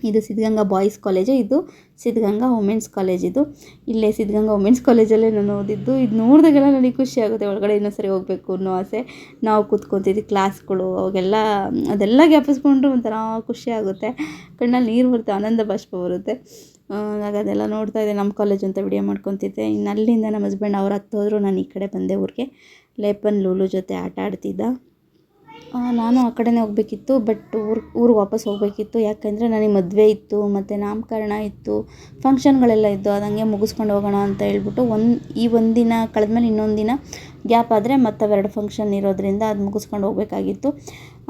ಇದು ಸಿದ್ಧಗಂಗಾ ಬಾಯ್ಸ್ ಕಾಲೇಜು, ಇದು ಸಿದ್ಧಗಂಗಾ ವುಮೆನ್ಸ್ ಕಾಲೇಜ್. ಇದು ಇಲ್ಲೇ ಸಿದ್ಧಗಂಗಾ ವುಮೆನ್ಸ್ ಕಾಲೇಜಲ್ಲೇ ನಾನು ಓದಿದ್ದು. ಇದು ನೋಡಿದಾಗೆಲ್ಲ ನನಗೆ ಖುಷಿ ಆಗುತ್ತೆ, ಒಳಗಡೆ ಇನ್ನೂ ಸರಿ ಹೋಗಬೇಕು ಅನ್ನೋ ಆಸೆ. ನಾವು ಕೂತ್ಕೊತಿದ್ವಿ ಕ್ಲಾಸ್ಗಳು, ಅವಾಗೆಲ್ಲ ಅದೆಲ್ಲ ಜ್ಞಾಪಿಸ್ಕೊಂಡ್ರು ಒಂಥರ ಖುಷಿ ಆಗುತ್ತೆ, ಕಣ್ಣಲ್ಲಿ ನೀರು ಬರುತ್ತೆ, ಆನಂದ ಬಾಷ್ಪ ಬರುತ್ತೆ. ಆಗ ಅದೆಲ್ಲ ನೋಡ್ತಾ ಇದ್ದೆ, ನಮ್ಮ ಕಾಲೇಜ್ ಅಂತ ವಿಡಿಯೋ ಮಾಡ್ಕೊತಿದ್ದೆ. ಇನ್ನು ಅಲ್ಲಿಂದ ನಮ್ಮ ಹಸ್ಬೆಂಡ್ ಅವ್ರು ಹತ್ತು ಹೋದರು, ನಾನು ಈ ಕಡೆ ಬಂದೆ ಊರಿಗೆ. ಲೇಪನ್ ಲೂಲು ಜೊತೆ ಆಟ ಆಡ್ತಿದ್ದ. ನಾನು ಆ ಕಡೆನೇ ಹೋಗಬೇಕಿತ್ತು, ಬಟ್ ಊರಿಗೆ ವಾಪಸ್ ಹೋಗಬೇಕಿತ್ತು. ಯಾಕೆಂದರೆ ನನಗೆ ಮದುವೆ ಇತ್ತು, ಮತ್ತು ನಾಮಕರಣ ಇತ್ತು, ಫಂಕ್ಷನ್ಗಳೆಲ್ಲ ಇದ್ದು. ಅದಂಗೆ ಮುಗಿಸ್ಕೊಂಡು ಹೋಗೋಣ ಅಂತ ಹೇಳ್ಬಿಟ್ಟು ಒಂದು ದಿನ ಕಳೆದ್ಮೇಲೆ ಇನ್ನೊಂದು ದಿನ ಗ್ಯಾಪ್ ಆದರೆ ಮತ್ತೆ ಅವೆರಡು ಫಂಕ್ಷನ್ ಇರೋದ್ರಿಂದ ಅದು ಮುಗಿಸ್ಕೊಂಡು ಹೋಗಬೇಕಾಗಿತ್ತು.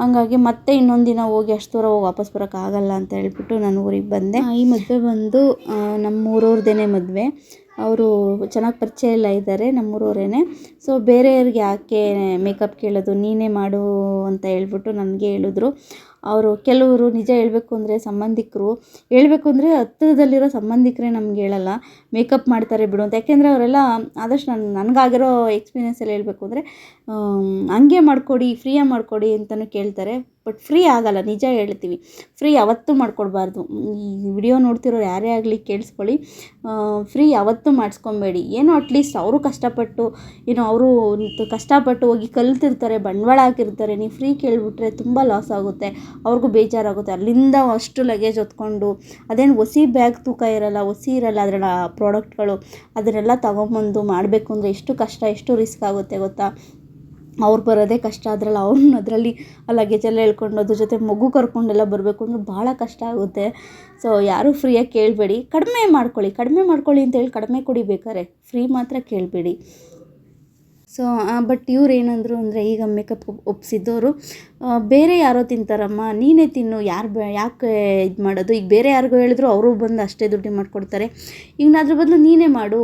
ಹಂಗಾಗಿ ಮತ್ತೆ ಇನ್ನೊಂದು ದಿನ ಹೋಗಿ ಅಷ್ಟು ದೂರ ಹೋಗಿ ವಾಪಸ್ ಬರೋಕ್ಕಾಗಲ್ಲ ಅಂತ ಹೇಳ್ಬಿಟ್ಟು ನಾನು ಊರಿಗೆ ಬಂದೆ. ಈ ಮದುವೆ ಬಂದು ನಮ್ಮೂರವ್ರದ್ದೇ ಮದುವೆ. ಅವರು ಚೆನ್ನಾಗಿ ಪರಿಚಯ ಎಲ್ಲ ಇದ್ದಾರೆ, ನಮ್ಮೂರವರೇನೆ. ಸೊ ಬೇರೆಯವ್ರಿಗೆ ಯಾಕೆ ಮೇಕಪ್ ಕೇಳೋದು, ನೀನೇ ಮಾಡು ಅಂತ ಹೇಳ್ಬಿಟ್ಟು ನನಗೆ ಹೇಳಿದ್ರು. ಅವರು ಕೆಲವರು ನಿಜ ಹೇಳಬೇಕು ಅಂದರೆ ಸಂಬಂಧಿಕರು ಹೇಳಬೇಕು ಅಂದರೆ ಹತ್ತಿರದಲ್ಲಿರೋ ಸಂಬಂಧಿಕರೇ ನಮ್ಗೆ ಹೇಳಲ್ಲ, ಮೇಕಪ್ ಮಾಡ್ತಾರೆ ಬಿಡು ಅಂತ. ಯಾಕೆಂದರೆ ಅವರೆಲ್ಲ ಆದಷ್ಟು ನನಗಾಗಿರೋ ಎಕ್ಸ್ಪೀರಿಯೆನ್ಸಲ್ಲಿ ಹೇಳಬೇಕು ಅಂದರೆ ಹಂಗೆ ಮಾಡಿಕೊಡಿ, ಫ್ರೀಯಾಗಿ ಮಾಡಿಕೊಡಿ ಅಂತಲೂ ಕೇಳ್ತಾರೆ. ಬಟ್ ಫ್ರೀ ಆಗೋಲ್ಲ, ನಿಜ ಹೇಳ್ತೀವಿ, ಫ್ರೀ ಯಾವತ್ತೂ ಮಾಡಿಕೊಡ್ಬಾರ್ದು. ಈ ವಿಡಿಯೋ ನೋಡ್ತಿರೋರು ಯಾರೇ ಆಗಲಿ ಕೇಳಿಸ್ಕೊಳ್ಳಿ, ಫ್ರೀ ಯಾವತ್ತೂ ಮಾಡಿಸ್ಕೊಬೇಡಿ. ಏನೋ ಅಟ್ಲೀಸ್ಟ್ ಅವರು ಕಷ್ಟಪಟ್ಟು ಅವರು ಕಷ್ಟಪಟ್ಟು ಹೋಗಿ ಕಲ್ತಿರ್ತಾರೆ, ಬಂಡವಾಳ ಹಾಕಿರ್ತಾರೆ. ನೀವು ಫ್ರೀ ಕೇಳಿಬಿಟ್ರೆ ತುಂಬ ಲಾಸ್ ಆಗುತ್ತೆ, ಅವ್ರಿಗೂ ಬೇಜಾರಾಗುತ್ತೆ. ಅಲ್ಲಿಂದ ಅಷ್ಟು ಲಗೇಜ್ ಹೊತ್ಕೊಂಡು, ಅದೇನು ಹೊಸಿ ಬ್ಯಾಗ್ ತೂಕ ಇರಲ್ಲ, ಹೊಸಿ ಇರಲ್ಲ ಅದರ ಪ್ರಾಡಕ್ಟ್ಗಳು, ಅದನ್ನೆಲ್ಲ ತೊಗೊಂಬಂದು ಮಾಡಬೇಕು ಅಂದರೆ ಎಷ್ಟು ಕಷ್ಟ, ಎಷ್ಟು ರಿಸ್ಕ್ ಆಗುತ್ತೆ ಗೊತ್ತಾ. ಅವ್ರು ಬರೋದೇ ಕಷ್ಟ, ಅದರಲ್ಲಿ ಆ ಲಗೇಜೆಲ್ಲ ಹೇಳ್ಕೊಂಡು ಅದ್ರ ಜೊತೆ ಮಗು ಕರ್ಕೊಂಡೆಲ್ಲ ಬರಬೇಕು ಅಂದ್ರೆ ಭಾಳ ಕಷ್ಟ ಆಗುತ್ತೆ. ಸೊ ಯಾರೂ ಫ್ರೀಯಾಗಿ ಕೇಳಬೇಡಿ, ಕಡಿಮೆ ಮಾಡ್ಕೊಳ್ಳಿ ಅಂತೇಳಿ ಕಡಿಮೆ ಕೊಡಿಬೇಕಾರೆ, ಫ್ರೀ ಮಾತ್ರ ಕೇಳಬೇಡಿ. ಸೊ ಬಟ್ ಇವ್ರು ಏನಂದರು ಅಂದರೆ, ಈಗ ಮೇಕಪ್ ಒಪ್ಪಿಸಿದ್ದವರು ಬೇರೆ ಯಾರೋ ತಿಂತಾರಮ್ಮ, ನೀನೇ ತಿನ್ನು, ಯಾಕೆ ಇದು ಮಾಡೋದು, ಈಗ ಬೇರೆ ಯಾರಿಗೂ ಹೇಳಿದ್ರು ಅವರು ಬಂದು ಅಷ್ಟೇ ದುಡ್ಡು ಮಾಡಿಕೊಡ್ತಾರೆ. ಈಗ ಅದ್ರ ಬದಲು ನೀನೇ ಮಾಡು,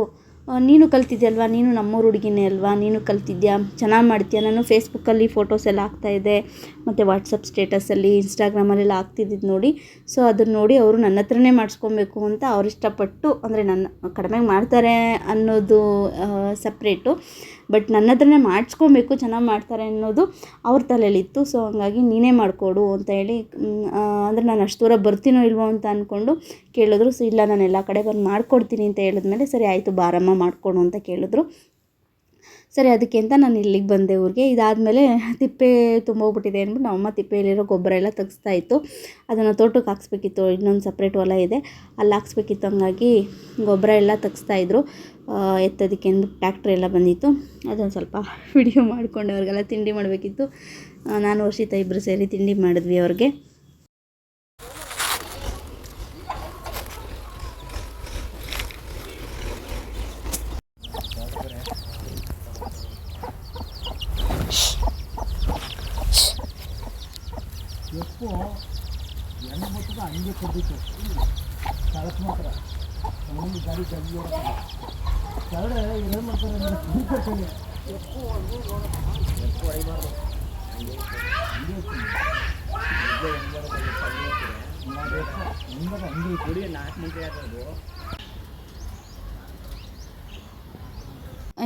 ನೀನು ಕಲ್ತಿದ್ಯಲ್ವಾ, ನೀನು ನಮ್ಮೂರು ಹುಡುಗಿನೇ ಅಲ್ವಾ, ನೀನು ಕಲ್ತಿದ್ಯಾ, ಚೆನ್ನಾಗಿ ಮಾಡ್ತೀಯ. ನಾನು ಫೇಸ್ಬುಕ್ಕಲ್ಲಿ ಫೋಟೋಸ್ ಎಲ್ಲ ಹಾಕ್ತಾಯಿದ್ದೆ, ಮತ್ತು ವಾಟ್ಸಪ್ ಸ್ಟೇಟಸಲ್ಲಿ, ಇನ್ಸ್ಟಾಗ್ರಾಮಲ್ಲೆಲ್ಲ ಹಾಕ್ತಿದ್ದಿದ್ದು ನೋಡಿ. ಸೊ ಅದನ್ನು ನೋಡಿ ಅವರು ನನ್ನ ಹತ್ರನೇ ಮಾಡಿಸ್ಕೊಬೇಕು ಅಂತ ಅವ್ರು ಇಷ್ಟಪಟ್ಟು, ಅಂದರೆ ನನ್ನ ಕಡಿಮೆಗೆ ಮಾಡ್ತಾರೆ ಅನ್ನೋದು ಸಪ್ರೇಟು, ಬಟ್ ನನ್ನ ಹತ್ರನೇ ಮಾಡಿಸ್ಕೊಬೇಕು, ಚೆನ್ನಾಗಿ ಮಾಡ್ತಾರೆ ಅನ್ನೋದು ಅವ್ರ ತಲೆಯಲ್ಲಿತ್ತು. ಸೊ ಹಂಗಾಗಿ ನೀನೇ ಮಾಡಿಕೊಡು ಅಂತ ಹೇಳಿ, ಅಂದರೆ ನಾನು ಅಷ್ಟು ದೂರ ಬರ್ತೀನೋ ಇಲ್ವೋ ಅಂತ ಅಂದ್ಕೊಂಡು ಕೇಳಿದ್ರು. ಸೊ ಇಲ್ಲ, ನಾನು ಎಲ್ಲ ಕಡೆ ಬಂದು ಮಾಡಿಕೊಡ್ತೀನಿ ಅಂತ ಹೇಳಿದ್ಮೇಲೆ, ಸರಿ ಆಯಿತು ಬಾರಮ್ಮ ಮಾಡಿಕೊಡು ಅಂತ ಕೇಳಿದ್ರು. ಸರಿ ಅದಕ್ಕೆ ಅಂತ ನಾನು ಇಲ್ಲಿಗೆ ಬಂದೆ ಊರಿಗೆ. ಇದಾದಮೇಲೆ ತಿಪ್ಪೆ ತುಂಬೋಗ್ಬಿಟ್ಟಿದೆ ಅಂದ್ಬಿಟ್ಟು ನಮ್ಮಮ್ಮ ತಿಪ್ಪೆಯಲ್ಲಿರೋ ಗೊಬ್ಬರ ಎಲ್ಲ ತೆಗಿಸ್ತಾ ಇತ್ತು. ಅದನ್ನು ತೋಟಕ್ಕೆ ಹಾಕ್ಸ್ಬೇಕಿತ್ತು, ಇನ್ನೊಂದು ಸಪ್ರೇಟ್ ಹೊಲ ಇದೆ ಅಲ್ಲಿ ಹಾಕ್ಸ್ಬೇಕಿತ್ತು. ಹಂಗಾಗಿ ಗೊಬ್ಬರ ಎಲ್ಲ ತೆಗಿಸ್ತಾಯಿದ್ರು. ಎತ್ತೋದಕ್ಕೆ ಅಂದ್ಬಿಟ್ಟು ಟ್ಯಾಕ್ಟ್ರ್ ಎಲ್ಲ ಬಂದಿತ್ತು. ಅದೊಂದು ಸ್ವಲ್ಪ ವಿಡಿಯೋ ಮಾಡಿಕೊಂಡು ಅವ್ರಿಗೆಲ್ಲ ತಿಂಡಿ ಮಾಡಬೇಕಿತ್ತು. ನಾನು ವರ್ಷಿತ ಇಬ್ಬರು ಸೇರಿ ತಿಂಡಿ ಮಾಡಿದ್ವಿ ಅವ್ರಿಗೆ. ಹಂಗೆ ಕೊಟ್ಟಿತ್ತು ಸ್ಥಳಕ್ಕೆ ಮಾತ್ರ ಒಂದು ಗಾಡಿ ಕೆಳಗಡೆ ಏನು ಮಾಡ್ತಾರೆ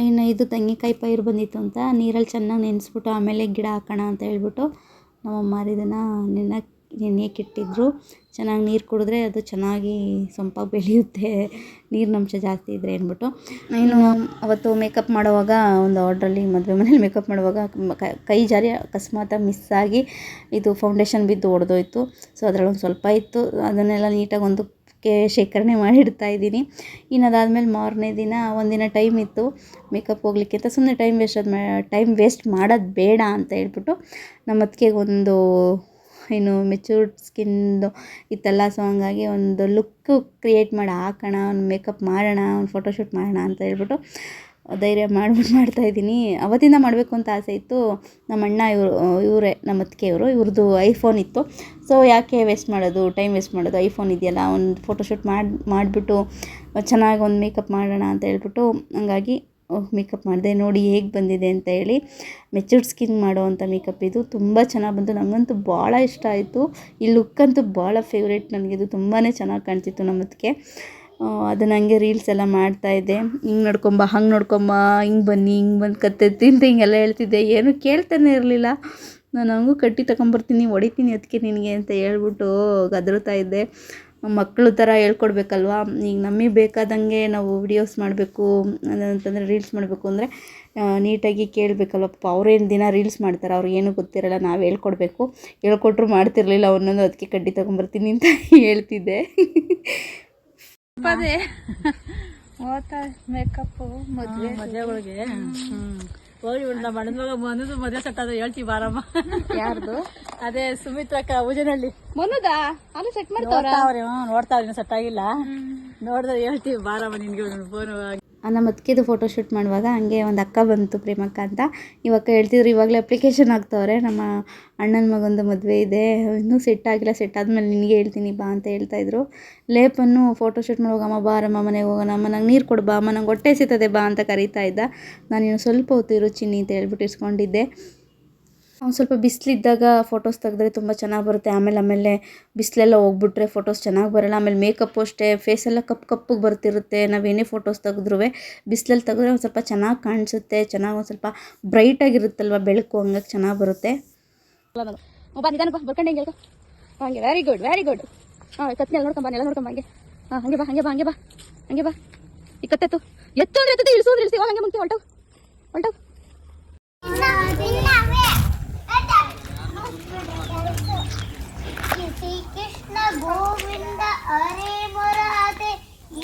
ಇನ್ನು ಇದು ತೆಂಗಿನಕಾಯಿ ಪೈರು ಬಂದಿತ್ತು ಅಂತ ನೀರಲ್ಲಿ ಚೆನ್ನಾಗಿ ನೆನೆಸ್ಬಿಟ್ಟು ಆಮೇಲೆ ಗಿಡ ಹಾಕೋಣ ಅಂತ ಹೇಳ್ಬಿಟ್ಟು ನಮ್ಮಮ್ಮ ಇದನ್ನು ನೆನೆಯಕ್ಕೆ ಇಟ್ಟಿದ್ರು. ಚೆನ್ನಾಗಿ ನೀರು ಕುಡಿದ್ರೆ ಅದು ಚೆನ್ನಾಗಿ ಸೊಂಪಾಗಿ ಬೆಳೆಯುತ್ತೆ, ನೀರಿನಂಶ ಜಾಸ್ತಿ ಇದ್ದರೆ ಅಂದ್ಬಿಟ್ಟು. ಇನ್ನು ಅವತ್ತು ಮೇಕಪ್ ಮಾಡುವಾಗ ಒಂದು ಆರ್ಡ್ರಲ್ಲಿ ಮದುವೆ ಮನೇಲಿ ಮೇಕಪ್ ಮಾಡುವಾಗ ಕೈ ಜಾರಿ ಅಕಸ್ಮಾತಾಗಿ ಮಿಸ್ಸಾಗಿ ಇದು ಫೌಂಡೇಶನ್ ಬಿದ್ದು ಒಡೆದೋಯ್ತು. ಸೊ ಅದರಲ್ಲೊಂದು ಸ್ವಲ್ಪ ಇತ್ತು, ಅದನ್ನೆಲ್ಲ ನೀಟಾಗಿ ಒಂದು ಶೇಖರಣೆ ಮಾಡಿ ಇಡ್ತಾ ಇದ್ದೀನಿ. ಇನ್ನು ಅದಾದಮೇಲೆ ಮಾರನೇ ದಿನ ಒಂದಿನ ಟೈಮ್ ಇತ್ತು ಮೇಕಪ್ ಹೋಗ್ಲಿಕ್ಕೆ ಅಂತ, ಸುಮ್ಮನೆ ಟೈಮ್ ವೇಸ್ಟ್ ಮಾಡೋದು ಬೇಡ ಅಂತ ಹೇಳ್ಬಿಟ್ಟು ನಮ್ಮ ಅತ್ತಿಗೆಗೆ ಒಂದು ಮೆಚೂರ್ಡ್ ಸ್ಕಿನ್ದು ಇತ್ತಲ್ಲ. ಸೊ ಹಂಗಾಗಿ ಒಂದು ಲುಕ್ಕು ಕ್ರಿಯೇಟ್ ಮಾಡಿ ಹಾಕೋಣ, ಒಂದು ಮೇಕಪ್ ಮಾಡೋಣ, ಒಂದು ಫೋಟೋಶೂಟ್ ಮಾಡೋಣ ಅಂತ ಹೇಳ್ಬಿಟ್ಟು ಧೈರ್ಯ ಮಾಡ್ತಾಯಿದ್ದೀನಿ. ಅವತ್ತಿಂದ ಮಾಡಬೇಕು ಅಂತ ಆಸೆ ಇತ್ತು. ನಮ್ಮ ಅಣ್ಣ ಇವರೇ ನಮ್ಮ ಅತ್ತಿಗೆಯವರು, ಇವ್ರದ್ದು ಐಫೋನ್ ಇತ್ತು. ಸೊ ಯಾಕೆ ವೇಸ್ಟ್ ಮಾಡೋದು, ಟೈಮ್ ವೇಸ್ಟ್ ಮಾಡೋದು, ಐಫೋನ್ ಇದೆಯಲ್ಲ ಒಂದು ಫೋಟೋಶೂಟ್ ಮಾಡಿಬಿಟ್ಟು ಚೆನ್ನಾಗಿ ಒಂದು ಮೇಕಪ್ ಮಾಡೋಣ ಅಂತ ಹೇಳ್ಬಿಟ್ಟು ಹಂಗಾಗಿ ಮೇಕಪ್ ಮಾಡಿದೆ. ನೋಡಿ ಹೇಗೆ ಬಂದಿದೆ ಅಂತ ಹೇಳಿ. ಮೆಚೂರ್ಡ್ ಸ್ಕಿನ್ ಮಾಡೋವಂಥ ಮೇಕಪ್ ಇದು ತುಂಬ ಚೆನ್ನಾಗಿ ಬಂತು. ನನಗಂತೂ ಭಾಳ ಇಷ್ಟ ಆಯಿತು. ಈ ಲುಕ್ಕಂತೂ ಭಾಳ ಫೇವ್ರೇಟ್ ನನಗಿದು. ತುಂಬಾ ಚೆನ್ನಾಗಿ ಕಾಣ್ತಿತ್ತು ನಮ್ಮ ಅದಕ್ಕೆ. ಅದನ್ನು ಹಂಗೆ ರೀಲ್ಸ್ ಎಲ್ಲ ಮಾಡ್ತಾಯಿದ್ದೆ. ಹಿಂಗೆ ನೋಡ್ಕೊಂಬ, ಹಂಗೆ ನೋಡ್ಕೊಂಬ, ಹಿಂಗೆ ಬನ್ನಿ, ಹಿಂಗೆ ಬಂದು ಕತ್ತೆತ್ತಿ ಅಂತ ಹಿಂಗೆಲ್ಲ ಹೇಳ್ತಿದ್ದೆ. ಏನೂ ಕೇಳ್ತಾನೆ ಇರಲಿಲ್ಲ. ನಾನು ಹಂಗೂ ಕಟ್ಟಿ ತಗೊಂಬರ್ತೀನಿ, ಹೊಡಿತೀನಿ ಅದಕ್ಕೆ ನಿನಗೆ ಅಂತ ಹೇಳ್ಬಿಟ್ಟು ಗದರುತ್ತಾ ಇದ್ದೆ. ಮಕ್ಕಳು ಥರ ಹೇಳ್ಕೊಡ್ಬೇಕಲ್ವ. ಈಗ ನಮಗೆ ಬೇಕಾದಂಗೆ ನಾವು ವಿಡಿಯೋಸ್ ಮಾಡಬೇಕು ಅಂತಂದರೆ, ರೀಲ್ಸ್ ಮಾಡಬೇಕು ಅಂದರೆ ನೀಟಾಗಿ ಕೇಳಬೇಕಲ್ವ. ಪಾಪ ಅವ್ರೇನು ದಿನ ರೀಲ್ಸ್ ಮಾಡ್ತಾರೆ, ಅವ್ರಿಗೇನು ಗೊತ್ತಿರಲ್ಲ, ನಾವು ಹೇಳ್ಕೊಡ್ಬೇಕು. ಹೇಳ್ಕೊಟ್ರು ಮಾಡ್ತಿರ್ಲಿಲ್ಲ ಒಂದೊಂದು. ಅದಕ್ಕೆ ಕಡ್ಡಿ ತೊಗೊಂಬರ್ತೀನಿ ಅಂತ ಹೇಳ್ತಿದ್ದೆ. ಅದೇ ಓದ್ತಾ ಮೇಕಪ್ಪು ಮದುವೆಗಳಿಗೆ ಹೋಗಿ ನಮ್ಮ ಅಣ್ಣನ ಮನದು ಮದುವೆ ಸೆಟ್ ಆದ್ರೆ ಹೇಳ್ತೀವಿ ಬಾರಮ್ಮ. ಯಾರ್ದು? ಅದೇ ಸುಮಿತ್ರಕ್ಕ ಉಜನಹಳ್ಳಿ ಮೊನ್ನದಾ ಅಲ್ಲಿ ಸೆಟ್ ಮಾಡ್ತಾವ್ರೆ. ನೋಡ್ತಾವ್ರಿ ಸೆಟ್ ಆಗಿಲ್ಲ, ನೋಡಿದ್ರೆ ಹೇಳ್ತೀವಿ ಬಾರಮ್ಮ ನಿನ್ಗೆ ಫೋನ್. ನಮ್ಮ ಅತ್ತಿಗೆದು ಫೋಟೋಶೂಟ್ ಮಾಡುವಾಗ ಹಂಗೆ ಒಂದು ಅಕ್ಕ ಬಂತು, ಪ್ರೇಮಕ್ಕ ಅಂತ. ಇವಾಗ ಹೇಳ್ತಿದ್ರು ಇವಾಗಲೇ ಅಪ್ಲಿಕೇಶನ್ ಹಾಕ್ತವ್ರೆ, ನಮ್ಮ ಅಣ್ಣನ ಮಗಂದು ಮದುವೆ ಇದೆ, ಇನ್ನೂ ಸೆಟ್ ಆಗಿಲ್ಲ, ಸೆಟ್ ಆದಮೇಲೆ ನಿನಗೆ ಹೇಳ್ತೀನಿ ಬಾ ಅಂತ ಹೇಳ್ತಾಯಿದ್ರು. ಲೇಪನ್ನು ಫೋಟೋಶೂಟ್ ಮಾಡುವಾಗ ಅಮ್ಮ ಬಾರಮ್ಮ ಮನೆಗೆ ಹೋಗೋಣ, ಅಮ್ಮ ನಂಗೆ ನೀರು ಕೊಡು ಬಾ, ಅಮ್ಮ ನಂಗೆ ಹೊಟ್ಟೆ ಸಿಗ್ತದೆ ಬಾ ಅಂತ ಕರೀತಾ ಇದ್ದ. ನಾನು ಇನ್ನು ಸ್ವಲ್ಪ ಹೊತ್ತು ಇರು ಚಿನ್ನಿ ಅಂತ ಹೇಳ್ಬಿಟ್ಟು ಇಸ್ಕೊಂಡಿದ್ದೆ. ಒಂದು ಸ್ವಲ್ಪ ಬಿಸಿಲಿದ್ದಾಗ ಫೋಟೋಸ್ ತೆಗೆದ್ರೆ ತುಂಬ ಚೆನ್ನಾಗಿ ಬರುತ್ತೆ. ಆಮೇಲೆ ಬಿಸಿಲೆಲ್ಲ ಹೋಗ್ಬಿಟ್ರೆ ಫೋಟೋಸ್ ಚೆನ್ನಾಗಿ ಬರೋಲ್ಲ. ಆಮೇಲೆ ಮೇಕಪ್ಪು ಅಷ್ಟೇ, ಫೇಸೆಲ್ಲ ಕಪ್ಪಗೆ ಬರ್ತಿರುತ್ತೆ. ನಾವೇನೇ ಫೋಟೋಸ್ ತೆಗೆದ್ರೂ ಬಿಸಿಲಲ್ಲಿ ತೆಗೆದ್ರೆ ಒಂದು ಸ್ವಲ್ಪ ಚೆನ್ನಾಗಿ ಕಾಣಿಸುತ್ತೆ, ಚೆನ್ನಾಗಿ ಒಂದು ಸ್ವಲ್ಪ ಬ್ರೈಟಾಗಿರುತ್ತಲ್ವ, ಬೆಳಕು ಹಂಗಾಗಿ ಚೆನ್ನಾಗಿ ಬರುತ್ತೆ. ಬರ್ಕೊಂಡು ಹೆಂಗೆ ಹಂಗೆ ವೆರಿ ಗುಡ್ ಹಾಂ ಕತ್ನೆಲ್ಲ ನೋಡ್ಕೊಂಬ, ಎಲ್ಲ ನೋಡ್ಕೊಂಬ ಹಂಗೆ. ಹಾಂ ಹಂಗೆ ಬಾ ಹಂಗೆ ಬಾ ಈ ಕತ್ತೆತ್ತು ಎತ್ತು ಅಂದ್ರೆ ಎತ್ತು, ಇಳಿಸಿ ಹಂಗೆ ಮುಂಚೆ ಹೊಂಟವು. ಕೃಷ್ಣ ಗೋವಿಂದ ಹರೇ ಮುರಾರೇ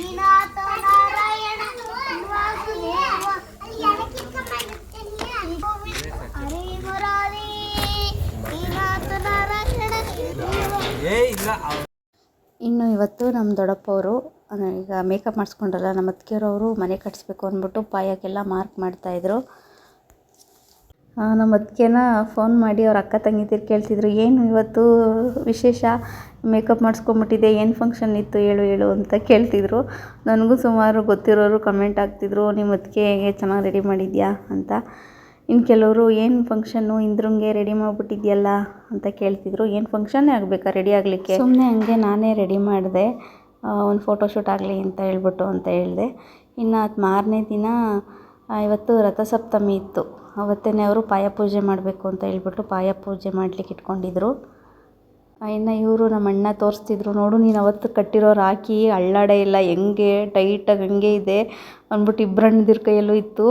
ಈನಾಥ ನಾರಾಯಣ ವಾಸುದೇವ ಹರೇ ಮುರಾರೇ ಈನಾಥ ನಾರಾಯಣ. ಇನ್ನು ಇವತ್ತು ನಮ್ಮ ದೊಡ್ಡಪ್ಪವರು ಈಗ ಮೇಕಪ್ ಮಾಡಿಸ್ಕೊಂಡ್ರಲ್ಲ ನಮ್ಮ ಅತ್ತಿಗೆಯವರು ಮನೆ ಕಟ್ಟಿಸ್ಬೇಕು ಅಂದ್ಬಿಟ್ಟು ಪಾಯಕ್ಕೆಲ್ಲ ಮಾರ್ಕ್ ಮಾಡ್ತಾಯಿದ್ರು. ನಮ್ಮ ಅತ್ತಿಗೆನ ಫೋನ್ ಮಾಡಿ ಅವ್ರ ಅಕ್ಕ ತಂಗಿದಿರು ಕೇಳ್ತಿದ್ರು, ಏನು ಇವತ್ತು ವಿಶೇಷ, ಮೇಕಪ್ ಮಾಡಿಸ್ಕೊಂಬಿಟ್ಟಿದೆ, ಏನು ಫಂಕ್ಷನ್ ಇತ್ತು ಹೇಳು ಅಂತ ಕೇಳ್ತಿದ್ರು. ನನಗೂ ಸುಮಾರು ಗೊತ್ತಿರೋರು ಕಮೆಂಟ್ ಆಗ್ತಿದ್ರು, ನಿಮ್ಮ ಅತ್ತಿಗೆಗೆ ಚೆನ್ನಾಗಿ ರೆಡಿ ಮಾಡಿದ್ಯಾ ಅಂತ. ಇನ್ನು ಕೆಲವರು ಏನು ಫಂಕ್ಷನ್ನು ಇಂದ್ರಂಗೆ ರೆಡಿ ಮಾಡಿಬಿಟ್ಟಿದ್ಯಲ್ಲ ಅಂತ ಕೇಳ್ತಿದ್ರು. ಏನು ಫಂಕ್ಷನ್ನೇ ಆಗಬೇಕಾ ರೆಡಿ ಆಗಲಿಕ್ಕೆ? ಸುಮ್ಮನೆ ಹಂಗೆ ನಾನೇ ರೆಡಿ ಮಾಡಿದೆ, ಒಂದು ಫೋಟೋಶೂಟ್ ಆಗಲಿ ಅಂತ ಹೇಳಿದೆ. ಇನ್ನು ಅದು ಮಾರನೇ ದಿನ ಇವತ್ತು ರಥಸಪ್ತಮಿ ಇತ್ತು. ಅವತ್ತೇ ಅವರು ಪಾಯ ಪೂಜೆ ಮಾಡಬೇಕು ಅಂತ ಹೇಳ್ಬಿಟ್ಟು ಪಾಯ ಪೂಜೆ ಮಾಡಲಿಕ್ಕೆ ಇಟ್ಕೊಂಡಿದ್ರು. ಇನ್ನು ಇವರು ನಮ್ಮ ಅಣ್ಣ ತೋರಿಸ್ತಿದ್ರು, ನೋಡು ನೀನು ಅವತ್ತು ಕಟ್ಟಿರೋ ರಾಖಿ ಅಳ್ಳಾಡೇ ಇಲ್ಲ, ಹೆಂಗೆ ಟೈಟಾಗಿ ಹಂಗೆ ಇದೆ ಅಂದ್ಬಿಟ್ಟು ಇಬ್ಬರಣ್ಣದಿರ ಕೈಯಲ್ಲೂ ಇತ್ತು.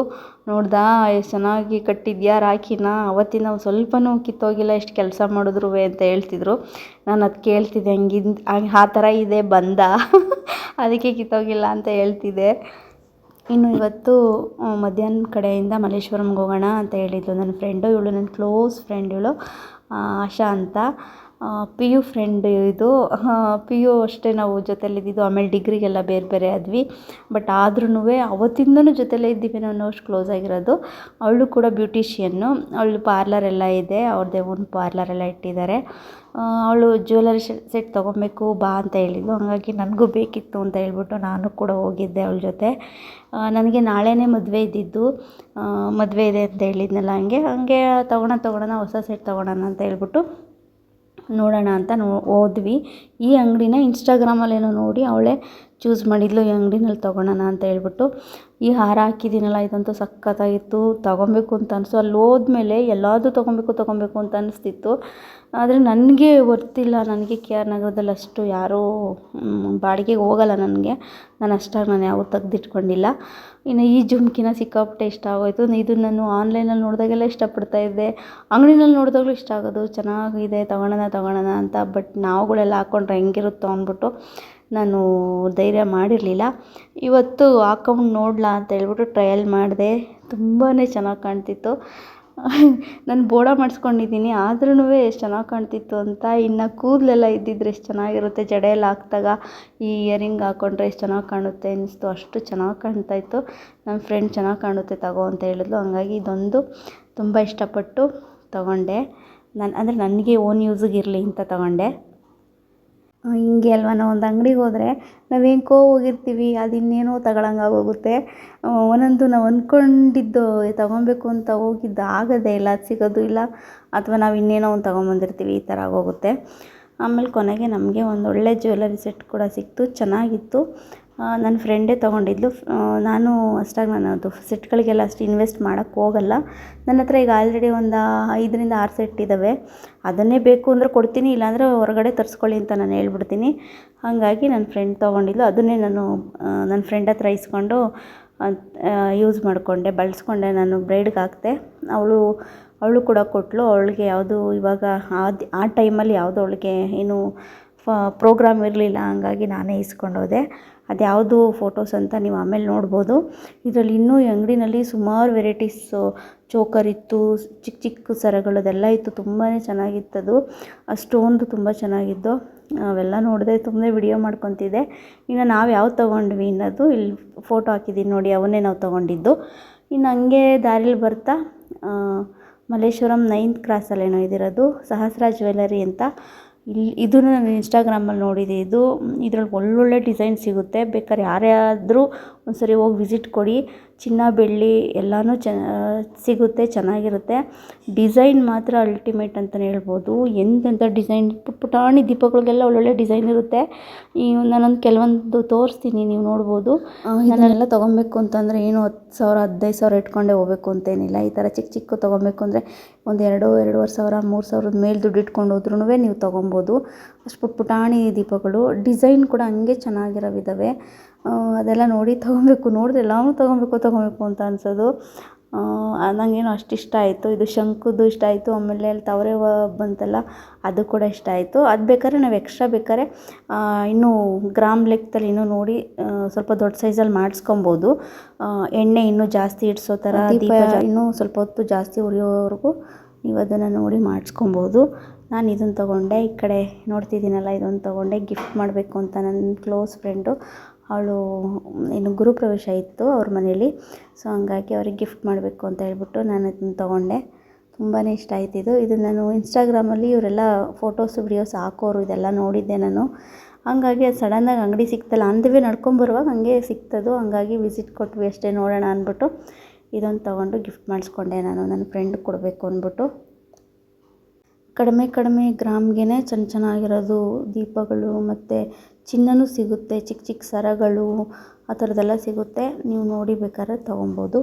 ನೋಡ್ದಾ ಎಷ್ಟು ಚೆನ್ನಾಗಿ ಕಟ್ಟಿದ್ಯಾ ರಾಖಿನ, ಅವತ್ತಿನ ಸ್ವಲ್ಪನೂ ಕಿತ್ತೋಗಿಲ್ಲ ಎಷ್ಟು ಕೆಲಸ ಮಾಡಿದ್ರು ಅಂತ ಹೇಳ್ತಿದ್ರು. ನಾನು ಅದು ಕೇಳ್ತಿದ್ದೆ, ಆ ಥರ ಇದೆ ಬಂದ ಅದಕ್ಕೆ ಕಿತ್ತೋಗಿಲ್ಲ ಅಂತ ಹೇಳ್ತಿದ್ದೆ. ಇನ್ನು ಇವತ್ತು ಮಧ್ಯಾಹ್ನ ಕಡೆಯಿಂದ ಮಲ್ಲೇಶ್ವರಂಗೆ ಹೋಗೋಣ ಅಂತ ಹೇಳಿದ್ಲು ನನ್ನ ಫ್ರೆಂಡು. ಇವಳು ನನ್ನ ಕ್ಲೋಸ್ ಫ್ರೆಂಡ್, ಇವಳು ಆಶಾ ಅಂತ. ಪಿ ಯು ಫ್ರೆಂಡ್ ಇದು. ಪಿ ಯು ಅಷ್ಟೇ ನಾವು ಜೊತೆಲಿದ್ದಿದ್ದು, ಆಮೇಲೆ ಡಿಗ್ರಿಗೆಲ್ಲ ಬೇರೆ ಬೇರೆ ಆದ್ವಿ. ಬಟ್ ಆದ್ರೂ ಅವತ್ತಿಂದನೂ ಜೊತೆಲೇ ಇದ್ದೀವಿ ನಾನು, ಅಷ್ಟು ಕ್ಲೋಸ್ ಆಗಿರೋದು. ಅವಳು ಕೂಡ ಬ್ಯೂಟಿಷಿಯನ್ನು, ಅವಳು ಪಾರ್ಲರ್ ಎಲ್ಲ ಇದೆ, ಅವ್ರದ್ದೇ ಓನ್ ಪಾರ್ಲರ್ ಎಲ್ಲ ಇಟ್ಟಿದ್ದಾರೆ. ಅವಳು ಜ್ಯುವೆಲರಿ ಸೆಟ್ ತೊಗೊಬೇಕು ಬಾ ಅಂತ ಹೇಳಿದ್ಲು. ಹಾಗಾಗಿ ನನಗೂ ಬೇಕಿತ್ತು ಅಂತ ಹೇಳ್ಬಿಟ್ಟು ನಾನು ಕೂಡ ಹೋಗಿದ್ದೆ ಅವಳ ಜೊತೆ. ನನಗೆ ನಾಳೆನೇ ಮದುವೆ ಇದ್ದಿದ್ದು, ಮದುವೆ ಇದೆ ಅಂತ ಹೇಳಿದ್ನಲ್ಲ, ಹಾಗೆ ತೊಗೊಳೋಣ ಹೊಸ ಸೆಟ್ ತೊಗೊಳೋಣ ಅಂತ ಹೇಳ್ಬಿಟ್ಟು ನೋಡೋಣ ಅಂತ ಹೋದ್ವಿ. ಈ ಅಂಗಡಿನ ಇನ್ಸ್ಟಾಗ್ರಾಮಲ್ಲೇನೋ ನೋಡಿ ಅವಳೇ ಚೂಸ್ ಮಾಡಿದ್ಲು, ಈ ಅಂಗಡಿನಲ್ಲಿ ತೊಗೊಳೋಣ ಅಂತ ಹೇಳ್ಬಿಟ್ಟು. ಈ ಹಾರ ಹಾಕಿದ್ದೀನಲ್ಲ, ಇದಂತೂ ಸಖತ್ತಾಗಿತ್ತು, ತೊಗೊಬೇಕು ಅಂತ ಅನಿಸು. ಅಲ್ಲಿ ಹೋದ್ಮೇಲೆ ಎಲ್ಲದೂ ತೊಗೊಬೇಕು ಅಂತ ಅನಿಸ್ತಿತ್ತು. ಆದರೆ ನನಗೆ ಗೊತ್ತಿಲ್ಲ, ನನಗೆ ಕೆ ಆರ್ ನಗರದಲ್ಲಿ ಅಷ್ಟು ಯಾರೂ ಬಾಡಿಗೆಗೆ ಹೋಗಲ್ಲ ನನಗೆ. ನಾನು ಯಾವೂ ತೆಗ್ದಿಟ್ಕೊಂಡಿಲ್ಲ. ಇನ್ನು ಈ ಜುಮ್ಕಿನ ಸಿಕ್ಕಾಪಟ್ಟೆ ಇಷ್ಟ ಆಗೋಯಿತು. ಇದು ನಾನು ಆನ್ಲೈನಲ್ಲಿ ನೋಡಿದಾಗೆಲ್ಲ ಇಷ್ಟಪಡ್ತಾಯಿದ್ದೆ, ಅಂಗಡಿನಲ್ಲಿ ನೋಡಿದಾಗಲೂ ಇಷ್ಟ ಆಗೋದು, ಚೆನ್ನಾಗಿದೆ ತೊಗೊಳೋಣ ಅಂತ. ಬಟ್ ನಾವುಗಳೆಲ್ಲ ಹಾಕ್ಕೊಂಡ್ರೆ ಹೆಂಗಿರುತ್ತೋ ಅಂದ್ಬಿಟ್ಟು ನಾನು ಧೈರ್ಯ ಮಾಡಿರಲಿಲ್ಲ. ಇವತ್ತು ಹಾಕ್ಕೊಂಡು ನೋಡಲಾ ಅಂತ ಹೇಳ್ಬಿಟ್ಟು ಟ್ರಯಲ್ ಮಾಡಿದೆ. ತುಂಬಾ ಚೆನ್ನಾಗಿ ಕಾಣ್ತಿತ್ತು. ನಾನು ಬೋಡ ಮಾಡಿಸ್ಕೊಂಡಿದ್ದೀನಿ, ಆದ್ರೂ ಎಷ್ಟು ಚೆನ್ನಾಗಿ ಕಾಣ್ತಿತ್ತು ಅಂತ. ಇನ್ನು ಕೂದಲೆಲ್ಲ ಇದ್ದಿದ್ರೆ ಎಷ್ಟು ಚೆನ್ನಾಗಿರುತ್ತೆ, ಜಡೆ ಎಲ್ಲ ಹಾಕಿದಾಗ ಈ ಇಯರಿಂಗ್ ಹಾಕ್ಕೊಂಡ್ರೆ ಎಷ್ಟು ಚೆನ್ನಾಗಿ ಕಾಣುತ್ತೆ ಅನ್ನಿಸ್ತು. ಅಷ್ಟು ಚೆನ್ನಾಗಿ ಕಾಣ್ತಾಯಿತ್ತು. ನನ್ನ ಫ್ರೆಂಡ್ ಚೆನ್ನಾಗಿ ಕಾಣುತ್ತೆ ತಗೋ ಅಂತ ಹೇಳಿದ್ಲು. ಹಂಗಾಗಿ ಇದೊಂದು ತುಂಬ ಇಷ್ಟಪಟ್ಟು ತೊಗೊಂಡೆ. ನನಗೆ ಓನ್ ಯೂಸಿಗೆ ಇರಲಿ ಅಂತ ತೊಗೊಂಡೆ. ಹಿಂಗೆ ಅಲ್ವಾ, ನಾವು ಒಂದು ಅಂಗಡಿಗೆ ಹೋದರೆ ನಾವೇನಕ್ಕೋ ಹೋಗಿರ್ತೀವಿ, ಅದು ಇನ್ನೇನೋ ತಗೊಳಂಗಾಗೋಗುತ್ತೆ. ಒಂದೊಂದು ನಾವು ಅಂದ್ಕೊಂಡಿದ್ದು ತೊಗೊಬೇಕು ಅಂತ ಹೋಗಿದ್ದು ಆಗೋದೇ ಇಲ್ಲ, ಅದು ಸಿಗೋದು ಇಲ್ಲ, ಅಥವಾ ನಾವು ಇನ್ನೇನೋ ಒಂದು ತೊಗೊಂಬಂದಿರ್ತೀವಿ, ಈ ಥರ ಆಗೋಗುತ್ತೆ. ಆಮೇಲೆ ಕೊನೆಗೆ ನಮಗೆ ಒಂದು ಒಳ್ಳೆ ಜ್ಯುವೆಲರಿ ಸೆಟ್ ಕೂಡ ಸಿಕ್ತು, ಚೆನ್ನಾಗಿತ್ತು. ನನ್ನ ಫ್ರೆಂಡೇ ತೊಗೊಂಡಿದ್ಲು. ನಾನು ಅಷ್ಟಾಗಿ ಅದು ಸೆಟ್ಗಳಿಗೆಲ್ಲ ಅಷ್ಟು ಇನ್ವೆಸ್ಟ್ ಮಾಡೋಕ್ಕೆ ಹೋಗಲ್ಲ. ನನ್ನ ಹತ್ರ ಈಗ ಆಲ್ರೆಡಿ ಒಂದು 5ರಿಂದ 6 ಸೆಟ್ ಇದ್ದಾವೆ. ಅದನ್ನೇ ಬೇಕು ಅಂದರೆ ಕೊಡ್ತೀನಿ, ಇಲ್ಲಾಂದರೆ ಹೊರಗಡೆ ತರಿಸ್ಕೊಳ್ಳಿ ಅಂತ ನಾನು ಹೇಳ್ಬಿಡ್ತೀನಿ. ಹಾಗಾಗಿ ನನ್ನ ಫ್ರೆಂಡ್ ತೊಗೊಂಡಿದ್ಲು, ಅದನ್ನೇ ನಾನು ನನ್ನ ಫ್ರೆಂಡ್ ಹತ್ರ ಇಸ್ಕೊಂಡು ಯೂಸ್ ಮಾಡಿಕೊಂಡೆ, ಬಳಸ್ಕೊಂಡೆ. ನಾನು ಬ್ರೈಡ್ಗೆ ಹಾಕಿದೆ, ಅವಳು ಕೂಡ ಕೊಟ್ಟಳು. ಅವಳಿಗೆ ಯಾವುದು ಇವಾಗ ಆ ಟೈಮಲ್ಲಿ ಯಾವುದು ಅವಳಿಗೆ ಏನು ಪ್ರೋಗ್ರಾಮ್ ಇರಲಿಲ್ಲ, ಹಂಗಾಗಿ ನಾನೇ ಇಸ್ಕೊಂಡೋದೆ. ಅದು ಯಾವುದು ಫೋಟೋಸ್ ಅಂತ ನೀವು ಆಮೇಲೆ ನೋಡ್ಬೋದು. ಇದರಲ್ಲಿ ಇನ್ನೂ ಈ ಅಂಗಡಿನಲ್ಲಿ ಸುಮಾರು ವೆರೈಟೀಸು ಚೋಕರ್ ಇತ್ತು, ಚಿಕ್ಕ ಸರಗಳದೆಲ್ಲ ಇತ್ತು, ತುಂಬಾ ಚೆನ್ನಾಗಿತ್ತದು. ಆ ಸ್ಟೋನ್ದು ತುಂಬ ಚೆನ್ನಾಗಿದ್ದು, ಅವೆಲ್ಲ ನೋಡಿದೆ, ತುಂಬ ವಿಡಿಯೋ ಮಾಡ್ಕೊತಿದ್ದೆ. ಇನ್ನು ನಾವು ಯಾವ್ದು ತೊಗೊಂಡ್ವಿ ಅನ್ನೋದು ಇಲ್ಲಿ ಫೋಟೋ ಹಾಕಿದ್ದೀನಿ ನೋಡಿ, ಅವನ್ನೇ ನಾವು ತೊಗೊಂಡಿದ್ದು. ಇನ್ನು ಹಂಗೆ ದಾರಿಲಿ ಬರ್ತಾ ಮಲ್ಲೇಶ್ವರಂ 9th ಕ್ರಾಸಲ್ಲೇನೋ ಇದಿರೋದು ಸಹಸ್ರ ಜ್ಯುವೆಲರಿ ಅಂತ. ಇದನ್ನು ನಾನು ಇನ್ಸ್ಟಾಗ್ರಾಮಲ್ಲಿ ನೋಡಿದೆ. ಇದ್ರಲ್ಲಿ ಒಳ್ಳೊಳ್ಳೆ ಡಿಸೈನ್ ಸಿಗುತ್ತೆ. ಬೇಕಾದ್ರೆ ಯಾರಾದರೂ ಒಂದು ಸರಿ ಹೋಗಿ ವಿಸಿಟ್ ಕೊಡಿ. ಚಿನ್ನ ಬೆಳ್ಳಿ ಎಲ್ಲನೂ ಸಿಗುತ್ತೆ, ಚೆನ್ನಾಗಿರುತ್ತೆ. ಡಿಸೈನ್ ಮಾತ್ರ ಅಲ್ಟಿಮೇಟ್ ಅಂತಲೇ ಹೇಳ್ಬೋದು. ಎಂತೆಂಥ ಡಿಸೈನ್, ಪುಟಾಣಿ ದೀಪಗಳಿಗೆಲ್ಲ ಒಳ್ಳೊಳ್ಳೆ ಡಿಸೈನ್ ಇರುತ್ತೆ. ನಾನೊಂದು ಕೆಲವೊಂದು ತೋರಿಸ್ತೀನಿ, ನೀವು ನೋಡ್ಬೋದು. ನಾನೆಲ್ಲ ತೊಗೊಬೇಕು ಅಂತಂದರೆ ಏನು 10,000 15,000 ಇಟ್ಕೊಂಡೇ ಹೋಗಬೇಕು ಅಂತೇನಿಲ್ಲ. ಈ ಥರ ಚಿಕ್ಕ ತೊಗೊಬೇಕು ಅಂದರೆ ಒಂದು 2,000 3,000 ಮೇಲೆ ದುಡ್ಡು ಇಟ್ಕೊಂಡು ಹೋದ್ರೂ ನೀವು ತೊಗೊಬೋದು. ಅಷ್ಟು ಪುಟಾಣಿ ದೀಪಗಳು, ಡಿಸೈನ್ ಕೂಡ ಹಂಗೆ ಚೆನ್ನಾಗಿರೋವಿದ್ದಾವೆ. ಅದೆಲ್ಲ ನೋಡಿ ತೊಗೊಬೇಕು, ನೋಡಿದ್ರೆ ಎಲ್ಲವೂ ತೊಗೊಬೇಕು ಅಂತ ಅನಿಸೋದು. ನನಗೇನು ಅಷ್ಟು ಇಷ್ಟ ಆಯಿತು. ಇದು ಶಂಕುದು ಇಷ್ಟ ಆಯಿತು. ಆಮೇಲೆ ಅಲ್ಲಿ ತವರೆ ಬಂತಲ್ಲ, ಅದು ಕೂಡ ಇಷ್ಟ ಆಯಿತು. ಅದು ಬೇಕಾದ್ರೆ ನಾವು ಎಕ್ಸ್ಟ್ರಾ ಬೇಕಾದ್ರೆ ಇನ್ನೂ ಗ್ರಾಮ್ ಲೆಕ್ಕದಲ್ಲಿ ಇನ್ನೂ ನೋಡಿ ಸ್ವಲ್ಪ ದೊಡ್ಡ ಸೈಜಲ್ಲಿ ಮಾಡಿಸ್ಕೊಬೋದು. ಎಣ್ಣೆ ಇನ್ನೂ ಜಾಸ್ತಿ ಇಡಿಸೋ ಥರ, ದೀಪ ಇನ್ನೂ ಸ್ವಲ್ಪ ಹೊತ್ತು ಜಾಸ್ತಿ ಉರಿಯೋವರೆಗೂ ನೀವು ಅದನ್ನು ನೋಡಿ ಮಾಡಿಸ್ಕೊಬೋದು. ನಾನು ಇದನ್ನು ತೊಗೊಂಡೆ. ಈ ಕಡೆ ನೋಡ್ತಿದ್ದೀನಲ್ಲ, ಇದೊಂದು ತೊಗೊಂಡೆ, ಗಿಫ್ಟ್ ಮಾಡಬೇಕು ಅಂತ ನನ್ನ ಕ್ಲೋಸ್ ಫ್ರೆಂಡು. ಅವಳು ಇನ್ನು ಗುರುಪ್ರವೇಶ ಇತ್ತು ಅವ್ರ ಮನೇಲಿ. ಸೊ ಹಂಗಾಗಿ ಅವ್ರಿಗೆ ಗಿಫ್ಟ್ ಮಾಡಬೇಕು ಅಂತ ಹೇಳ್ಬಿಟ್ಟು ನಾನು ಇದನ್ನು ತೊಗೊಂಡೆ. ತುಂಬಾ ಇಷ್ಟ ಆಯ್ತಿದ್ದು. ಇದು ನಾನು ಇನ್ಸ್ಟಾಗ್ರಾಮಲ್ಲಿ ಇವರೆಲ್ಲ ಫೋಟೋಸು ವಿಡಿಯೋಸ್ ಹಾಕೋರು ಇದೆಲ್ಲ ನೋಡಿದ್ದೆ ನಾನು. ಹಂಗಾಗಿ ಅದು ಸಡನ್ನಾಗಿ ಅಂಗಡಿ ಸಿಕ್ತಲ್ಲ, ಅಂದವೇ ನಡ್ಕೊಂಬರುವಾಗ ಹಂಗೆ ಸಿಕ್ತದು. ಹಂಗಾಗಿ ವಿಸಿಟ್ ಕೊಟ್ವಿ ಅಷ್ಟೇ, ನೋಡೋಣ ಅಂದ್ಬಿಟ್ಟು ಇದೊಂದು ತೊಗೊಂಡು ಗಿಫ್ಟ್ ಮಾಡಿಸ್ಕೊಂಡೆ ನಾನು, ನನ್ನ ಫ್ರೆಂಡ್ಗೆ ಕೊಡಬೇಕು ಅಂದ್ಬಿಟ್ಟು. ಕಡಿಮೆ ಗ್ರಾಮ್ಗೆ ಚೆನ್ನಾಗಿರೋದು ದೀಪಗಳು ಮತ್ತು ಚಿನ್ನನೂ ಸಿಗುತ್ತೆ, ಚಿಕ್ಕ ಸರಗಳು ಆ ಥರದ್ದೆಲ್ಲ ಸಿಗುತ್ತೆ. ನೀವು ನೋಡಿ ಬೇಕಾದ್ರೆ ತೊಗೊಬೋದು.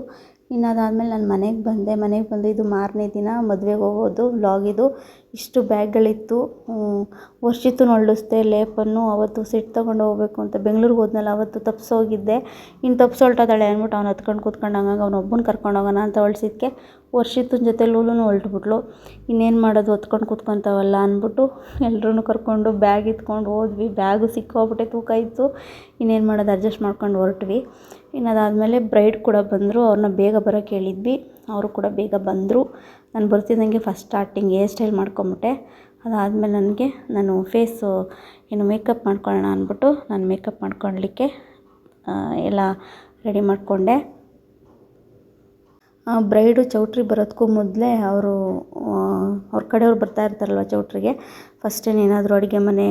ಇನ್ನು ಅದಾದಮೇಲೆ ನಾನು ಮನೆಗೆ ಬಂದು ಇದು ಮಾರನೇ ದಿನ ಮದುವೆಗೆ ಹೋಗೋದು ವ್ಲಾಗ್. ಇಷ್ಟು ಬ್ಯಾಗ್ಗಳಿತ್ತು. ವರ್ಷಿತ್ತು ಹೊರಡಿಸ್ದೆ ಲೇಪನ್ನು. ಅವತ್ತು ಸೆಟ್ ತೊಗೊಂಡು ಹೋಗಬೇಕು ಅಂತ ಬೆಂಗ್ಳೂರಿಗೆ ಹೋದ್ನಲ್ಲ, ಅವತ್ತು ತಪ್ಪಿಸೋಗಿದ್ದೆ. ಇನ್ನು ತಪ್ಪಿಸೊಳ್ಟಾದಾಳೆ ಅಂದ್ಬಿಟ್ಟು ಅವ್ನು ಹತ್ಕೊಂಡು ಕೂತ್ಕೊಂಡು ಹಂಗಾಗಿ ಅವ್ನೊಬ್ಬನ ಕರ್ಕೊಂಡು ಹೋಗೋಣ ಅಂತ ಹೊಳ್ಸಿದ್ಕೆ ವರ್ಷಿತ್ತನ ಜೊತೆ ಲೂಲುನು ಹೊರಟ್ಬಿಟ್ಲು. ಇನ್ನೇನು ಮಾಡೋದು, ಹೊತ್ಕೊಂಡು ಕೂತ್ಕೊತಾವಲ್ಲ ಅಂದ್ಬಿಟ್ಟು ಎಲ್ಲರೂ ಕರ್ಕೊಂಡು ಬ್ಯಾಗ್ ಎತ್ಕೊಂಡು ಹೋದ್ವಿ. ಬ್ಯಾಗು ಸಿಕ್ಕೋಗ್ಬಿಟ್ಟೆ, ತೂಕ ಇತ್ತು. ಇನ್ನೇನು ಮಾಡೋದು, ಅಡ್ಜಸ್ಟ್ ಮಾಡ್ಕೊಂಡು ಹೊರಟ್ವಿ. ಇನ್ನು ಅದಾದಮೇಲೆ ಬ್ರೈಡ್ ಕೂಡ ಬಂದರು. ಅವ್ರನ್ನ ಬೇಗ ಬರೋಕ್ಕೆ ಹೇಳಿದ್ವಿ, ಅವರು ಕೂಡ ಬೇಗ ಬಂದರು. ನಾನು ಬರ್ತಿದ್ದಂಗೆ ಫಸ್ಟ್ ಸ್ಟಾರ್ಟಿಂಗ್ ಹೇರ್ ಸ್ಟೈಲ್ ಮಾಡ್ಕೊಂಬಿಟ್ಟೆ. ಅದಾದಮೇಲೆ ನಾನು ಫೇಸು ಮೇಕಪ್ ಮಾಡ್ಕೊಳ್ಳೋಣ ಅಂದ್ಬಿಟ್ಟು ನಾನು ಮೇಕಪ್ ಮಾಡ್ಕೊಳ್ಳಲಿಕ್ಕೆ ಎಲ್ಲ ರೆಡಿ ಮಾಡಿಕೊಂಡೆ. ಬ್ರೈಡು ಚೌಟ್ರಿ ಬರೋದಕ್ಕೂ ಮೊದಲೇ ಅವ್ರ ಕಡೆಯವ್ರು ಬರ್ತಾ ಇರ್ತಾರಲ್ವ ಚೌಟ್ರಿಗೆ, ಫಸ್ಟೇನೇನಾದರೂ ಅಡುಗೆ ಮನೆ